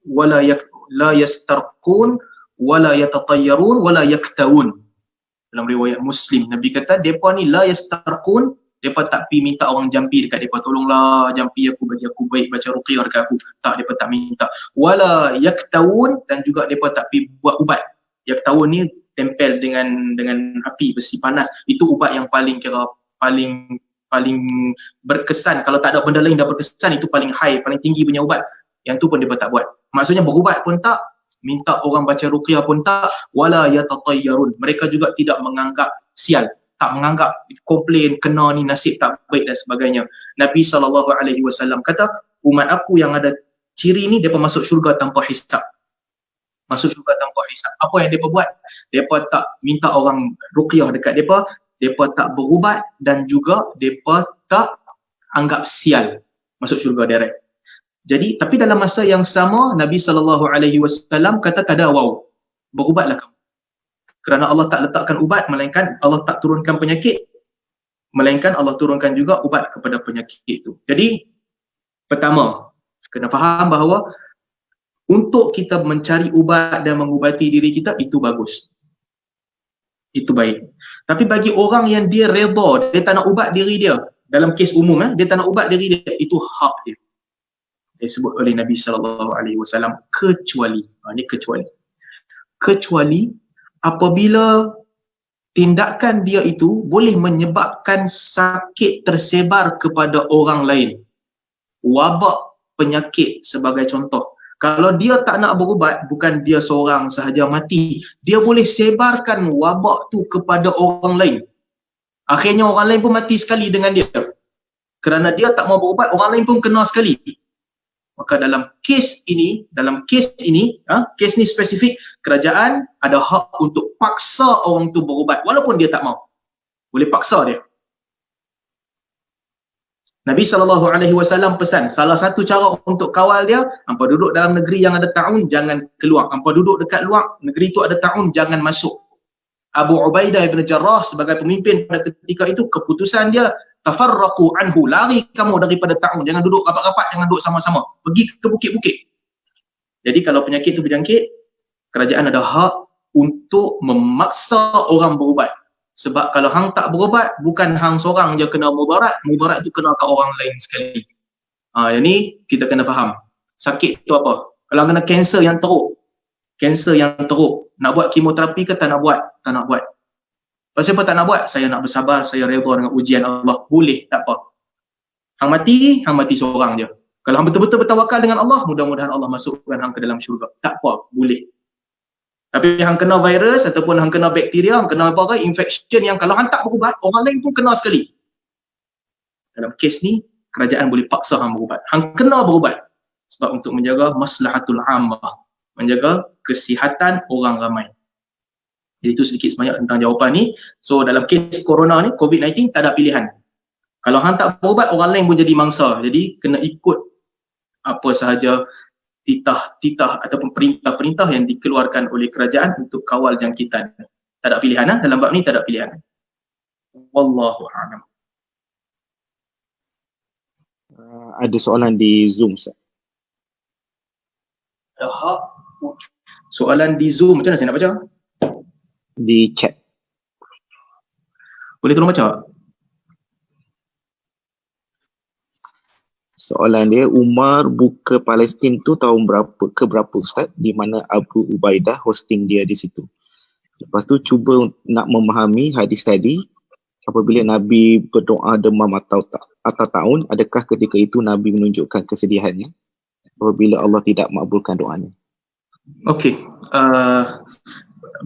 wala yatatayyarun wala yaktawun. Dalam riwayat Muslim, Nabi kata depa ni la yastarqun, depa tak pi minta orang jampi dekat depa, tolonglah jampi aku, bagi aku baik, baca ruqyah dekat aku. Tak, depa tak minta. Wala yaktawun, dan juga depa tak pi buat ubat. Yaktawun ni tempel dengan api besi panas. Itu ubat yang paling berkesan. Kalau tak ada benda lain dah berkesan, itu paling high, paling tinggi punya ubat. Yang tu pun depa tak buat. Maksudnya berubat pun tak, minta orang baca ruqyah pun tak, wala yatatayyarun. Mereka juga tidak menganggap sial, tak menganggap komplain kena ni nasib tak baik dan sebagainya. Nabi SAW kata, umat aku yang ada ciri ni depa masuk syurga tanpa hisab. Masuk syurga tanpa hisab. Apa yang depa buat? Depa tak minta orang ruqyah dekat depa, depa tak berubat, dan juga depa tak anggap sial, masuk syurga direct. Jadi, tapi dalam masa yang sama, Nabi SAW kata tadawau, berubatlah kamu. Kerana Allah tak letakkan ubat, melainkan Allah tak turunkan penyakit, melainkan Allah turunkan juga ubat kepada penyakit itu. Jadi, pertama, kena faham bahawa untuk kita mencari ubat dan mengubati diri kita, itu bagus. Itu baik. Tapi bagi orang yang dia redha, dia tak nak ubat diri dia, dalam kes umum, dia tak nak ubat diri dia, itu hak dia. Disebut oleh Nabi SAW, kecuali, ini kecuali apabila tindakan dia itu boleh menyebabkan sakit tersebar kepada orang lain, wabak penyakit sebagai contoh. Kalau dia tak nak berubat, bukan dia seorang sahaja mati, dia boleh sebarkan wabak tu kepada orang lain. Akhirnya orang lain pun mati sekali dengan dia. Kerana dia tak mau berubat, orang lain pun kena sekali. Maka dalam kes ini, kes ni spesifik, kerajaan ada hak untuk paksa orang tu berubat walaupun dia tak mau. Boleh paksa dia. Nabi SAW pesan, salah satu cara untuk kawal dia, hampa duduk dalam negeri yang ada ta'un, jangan keluar. Hampa duduk dekat luar, negeri tu ada ta'un, jangan masuk. Abu Ubaidah bin Jarrah sebagai pemimpin pada ketika itu, keputusan dia, tafarraqu anhu, lari kamu daripada ta'un, jangan duduk rapat-rapat, jangan duduk sama-sama, pergi ke bukit-bukit. Jadi kalau penyakit itu berjangkit, kerajaan ada hak untuk memaksa orang berubat. Sebab kalau hang tak berubat, bukan hang seorang je kena mudarat, mudarat tu kena ke orang lain sekali. Yang ni kita kena faham. Sakit tu apa? Kalau kena kanser yang teruk, nak buat kemoterapi ke tak nak buat? Tak nak buat. Pasal apa tak nak buat? Saya nak bersabar, saya redha dengan ujian Allah. Boleh, tak apa. Hang mati seorang je. Kalau hang betul-betul bertawakal dengan Allah, mudah-mudahan Allah masukkan hang ke dalam syurga. Tak apa, boleh. Tapi hang kena virus ataupun hang kena bakteria, hang kena apa-apa, infection yang kalau hang tak berubat, orang lain pun kena sekali. Dalam kes ni, kerajaan boleh paksa hang berubat. Hang kena berubat. Sebab untuk menjaga maslahatul ammah, menjaga kesihatan orang ramai. Jadi itu sedikit sebanyak tentang jawapan ni. So dalam kes corona ni, COVID-19 tak ada pilihan. Kalau hang tak berubat, orang lain pun jadi mangsa. Jadi kena ikut apa sahaja titah ataupun perintah-perintah yang dikeluarkan oleh kerajaan untuk kawal jangkitan. Tak ada pilihan dalam bab ni, tak ada pilihan. Wallahu a'lam. Ada soalan di Zoom, Ustaz. Soalan di Zoom, macam mana saya nak baca? Di chat. Boleh tolong baca? Soalan dia, Umar buka Palestin tu tahun berapa Ustaz, di mana Abu Ubaidah hosting dia di situ. Lepas tu cuba nak memahami hadis tadi, apabila Nabi berdoa demam atau tahun, adakah ketika itu Nabi menunjukkan kesedihannya apabila Allah tidak makbulkan doanya? Okey.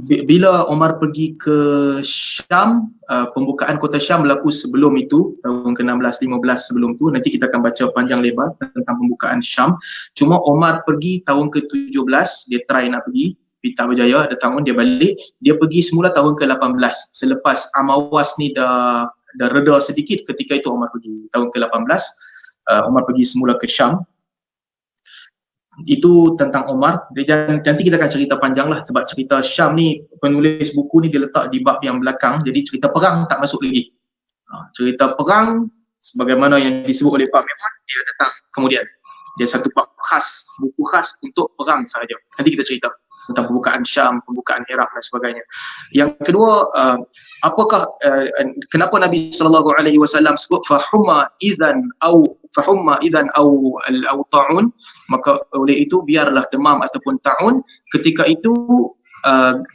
bila Umar pergi ke Syam, pembukaan kota Syam berlaku sebelum itu, tahun ke-16, 15 sebelum tu. Nanti kita akan baca panjang lebar tentang pembukaan Syam. Cuma Umar pergi tahun ke-17, dia try nak pergi, tak berjaya, ada tahun dia balik. Dia pergi semula tahun ke-18, selepas Amawas ni dah reda sedikit, ketika itu Umar pergi. Tahun ke-18, Umar pergi semula ke Syam. Itu tentang Umar. Dan nanti kita akan cerita panjang lah, sebab cerita Syam ni, penulis buku ni dia letak di bab yang belakang, jadi cerita perang tak masuk lagi. Cerita perang sebagaimana yang disebut oleh Pak Memon, dia datang kemudian. Dia satu bab khas, buku khas untuk perang sahaja. Nanti kita cerita tentang pembukaan Syam, pembukaan Iraq dan sebagainya. Yang kedua, kenapa Nabi SAW sebut fahumma idzan au ta'un, maka oleh itu biarlah demam ataupun ta'un. Ketika itu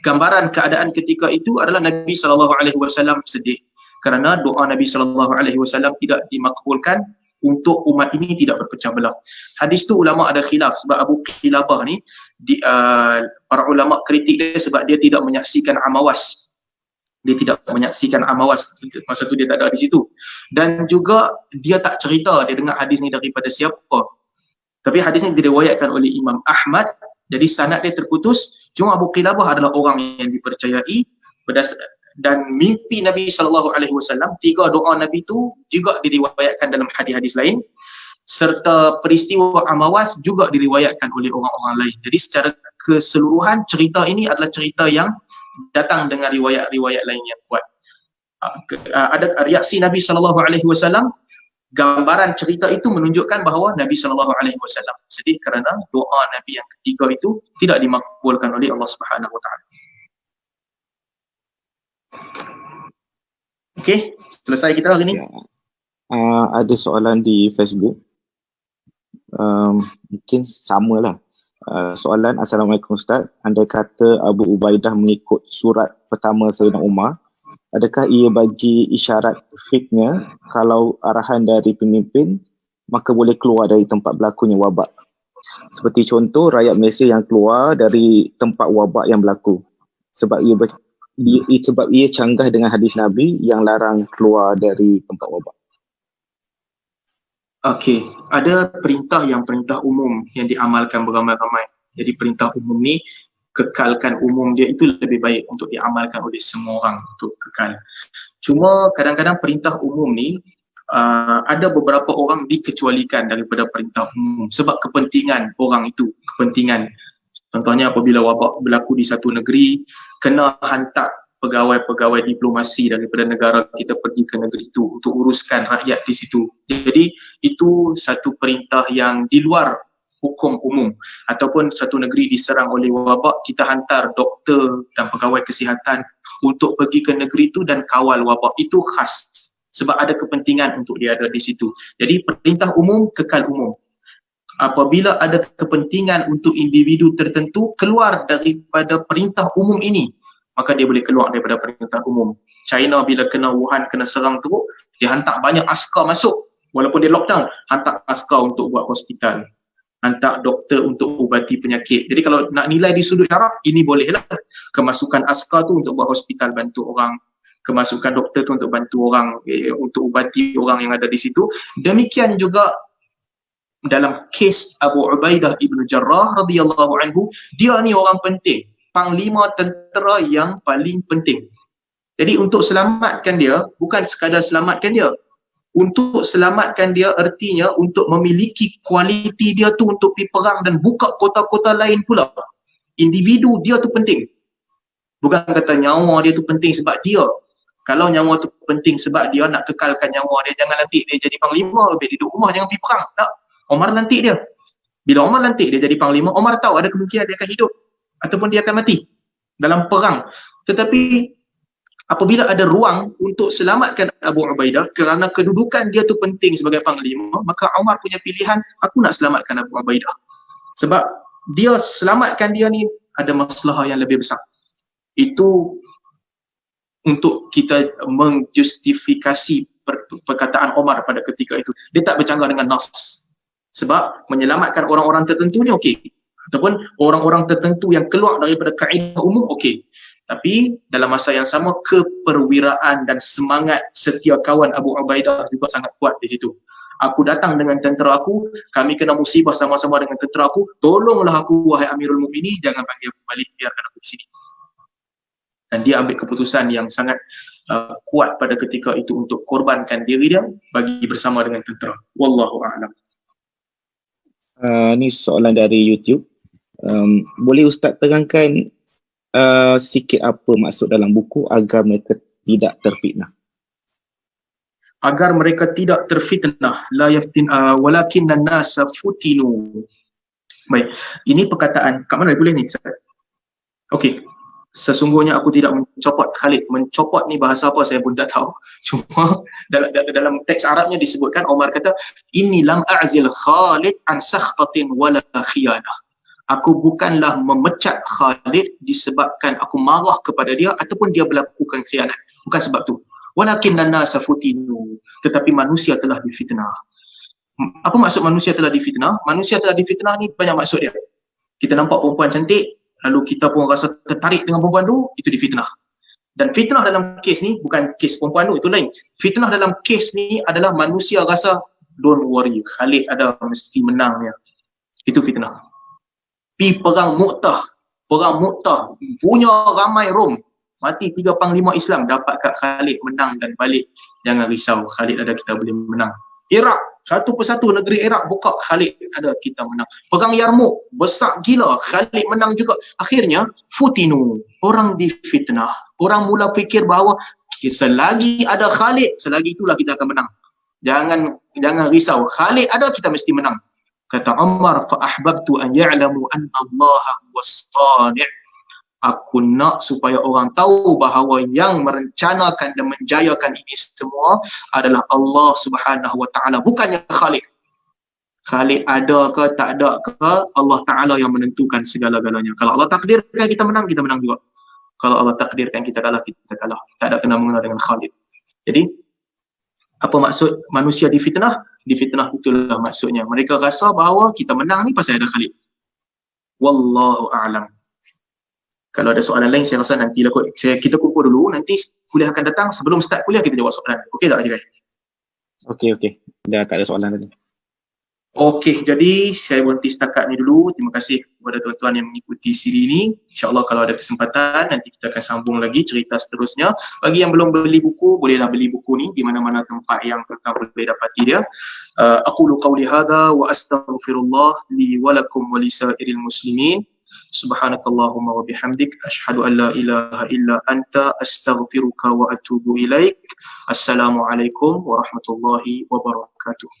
gambaran keadaan ketika itu adalah Nabi SAW sedih kerana doa Nabi SAW tidak dimakbulkan untuk umat ini tidak berpecah belah. Hadis tu ulama ada khilaf, sebab Abu Qilabah ni para ulama kritik dia sebab dia tidak menyaksikan Amawas. Dia tidak menyaksikan Amawas, masa tu dia tak ada di situ. Dan juga dia tak cerita dia dengar hadis ni daripada siapa. Tapi hadis ni diriwayatkan oleh Imam Ahmad, jadi sanad dia terputus. Cuma Abu Qilabah adalah orang yang dipercayai dan mimpi Nabi SAW, 3 doa Nabi tu juga diriwayatkan dalam hadis-hadis lain, serta peristiwa Amawas juga diriwayatkan oleh orang-orang lain. Jadi secara keseluruhan cerita ini adalah cerita yang datang dengan riwayat-riwayat lain yang kuat. Ada reaksi Nabi SAW, gambaran cerita itu menunjukkan bahawa Nabi SAW sedih kerana doa Nabi yang ketiga itu tidak dimakbulkan oleh Allah Subhanahu Wa Taala. Okey, selesai kita hari ni. Ada soalan di Facebook. Mungkin samalah. Soalan, Assalamualaikum Ustaz. Andai kata Abu Ubaidah mengikut surat pertama Sayyidina Umar, adakah ia bagi isyarat fitnya kalau arahan dari pemimpin maka boleh keluar dari tempat berlakunya wabak? Seperti contoh rakyat Malaysia yang keluar dari tempat wabak yang berlaku sebab ia canggah dengan hadis Nabi yang larang keluar dari tempat wabak. Okey, ada perintah umum yang diamalkan beramai-ramai. Jadi perintah umum ni, kekalkan umum dia itu lebih baik untuk diamalkan oleh semua orang untuk kekal. Cuma kadang-kadang perintah umum ni ada beberapa orang dikecualikan daripada perintah umum sebab kepentingan orang itu, kepentingan. Contohnya apabila wabak berlaku di satu negeri, kena hantar pegawai-pegawai diplomasi daripada negara kita pergi ke negeri itu untuk uruskan rakyat di situ. Jadi itu satu perintah yang di luar hukum umum. Ataupun satu negeri diserang oleh wabak, kita hantar doktor dan pegawai kesihatan untuk pergi ke negeri itu dan kawal wabak. Itu khas sebab ada kepentingan untuk dia ada di situ. Jadi perintah umum kekal umum. Apabila ada kepentingan untuk individu tertentu keluar daripada perintah umum ini, maka dia boleh keluar daripada perintah umum. China bila kena Wuhan, kena serang teruk, dia hantar banyak askar masuk. Walaupun dia lockdown, hantar askar untuk buat hospital. Hantar doktor untuk ubati penyakit. Jadi kalau nak nilai di sudut syarak, ini bolehlah. Kemasukan askar tu untuk buat hospital, bantu orang. Kemasukan doktor tu untuk bantu orang, untuk ubati orang yang ada di situ. Demikian juga dalam kes Abu Ubaidah ibn Jarrah radhiyallahu anhu, dia ni orang penting. Panglima tentera yang paling penting. Jadi untuk selamatkan dia, bukan sekadar selamatkan dia. Untuk selamatkan dia artinya untuk memiliki kualiti dia tu untuk pergi perang dan buka kota-kota lain pula. Individu dia tu penting. Bukan kata nyawa dia tu penting sebab dia. Kalau nyawa tu penting sebab dia nak kekalkan nyawa dia, jangan lantik dia jadi panglima, lebih duduk rumah jangan pergi perang. Tak. Omar lantik dia. Bila Omar lantik dia jadi panglima, Omar tahu ada kemungkinan dia akan hidup ataupun dia akan mati dalam perang. Tetapi apabila ada ruang untuk selamatkan Abu Ubaidah kerana kedudukan dia tu penting sebagai panglima, maka Umar punya pilihan, aku nak selamatkan Abu Ubaidah. Sebab dia selamatkan dia ni ada masalah yang lebih besar. Itu untuk kita menjustifikasi perkataan Umar pada ketika itu. Dia tak bercanggah dengan nas. Sebab menyelamatkan orang-orang tertentu ni okey. ataupun orang-orang tertentu yang keluar daripada kaedah umum, okey. Tapi dalam masa yang sama, keperwiraan dan semangat setia kawan Abu Ubaidah juga sangat kuat di situ. Aku datang dengan tentera aku, kami kena musibah sama-sama dengan tentera aku, tolonglah aku wahai Amirul Mukminin, jangan panggil aku balik, biarkan aku di sini. Dan dia ambil keputusan yang sangat kuat pada ketika itu untuk korbankan diri dia bagi bersama dengan tentera. Wallahu a'lam. Ni soalan dari YouTube. Boleh Ustaz terangkan sikit apa maksud dalam buku agar mereka tidak terfitnah? Agar mereka tidak terfitnah, la yaftin walakinnan nasa futinu. Baik, ini perkataan kat mana boleh ni? Okey. Sesungguhnya aku tidak mencopot Khalid. Mencopot ni bahasa apa saya pun tak tahu. Cuma dalam teks Arabnya disebutkan, Omar kata, inni lam a'zil Khalid an sakhtatin wala khiyanah. Aku bukanlah memecat Khalid disebabkan aku marah kepada dia ataupun dia melakukan khianat. Bukan sebab tu. Walakinnan nasa futinu. Tetapi manusia telah difitnah. Apa maksud manusia telah difitnah? Manusia telah difitnah ni banyak maksud dia. Kita nampak perempuan cantik, lalu kita pun rasa tertarik dengan perempuan tu, itu difitnah. Dan fitnah dalam kes ni bukan kes perempuan tu, itu lain. Fitnah dalam kes ni adalah manusia rasa, don't worry, Khalid ada mesti menangnya. Itu fitnah. Pi perang Mu'tah punya ramai Rom, mati 3 panglima Islam, dapat kat Khalid menang dan balik. Jangan risau, Khalid ada, kita boleh menang. Iraq, satu persatu negeri Iraq buka, Khalid ada, kita menang. Perang Yarmouk, besar gila, Khalid menang juga. Akhirnya, futinu, orang difitnah. Orang mula fikir bahawa selagi ada Khalid, selagi itulah kita akan menang. Jangan risau, Khalid ada, kita mesti menang. Kata Umar, fa ahbabtu an ya'lamu anna Allah was-sani'. Aku nak supaya orang tahu bahawa yang merencanakan dan menjayakan ini semua adalah Allah Subhanahu Wa Taala, bukannya Khalid. Khalid ada ke tak ada ke, Allah Taala yang menentukan segala-galanya. Kalau Allah takdirkan kita menang juga. Kalau Allah takdirkan kita kalah, kita kalah. Tak ada kena mengena dengan Khalid. Jadi apa maksud manusia difitnah? Difitnah itulah maksudnya. Mereka rasa bahawa kita menang ni pasal ada Khalid. Wallahu a'lam. Kalau ada soalan lain, saya rasa nanti kita kumpul dulu, nanti kuliah akan datang, sebelum start kuliah kita jawab soalan. Okey tak Haji Rai? Okey. Dah tak ada soalan lagi. Okey, jadi saya berhenti setakat ni dulu. Terima kasih kepada tuan-tuan yang mengikuti siri ini. InsyaAllah kalau ada kesempatan, nanti kita akan sambung lagi cerita seterusnya. Bagi yang belum beli buku, bolehlah beli buku ni di mana-mana tempat yang tuan-tuan boleh dapati dia. Aqulu qawli hadha wa astaghfirullah li wa lakum wa lisairil muslimin. Subhanakallahumma wa bihamdik asyhadu an la ilaha illa anta astaghfiruka wa atubu ilaik. Assalamualaikum warahmatullahi wabarakatuh.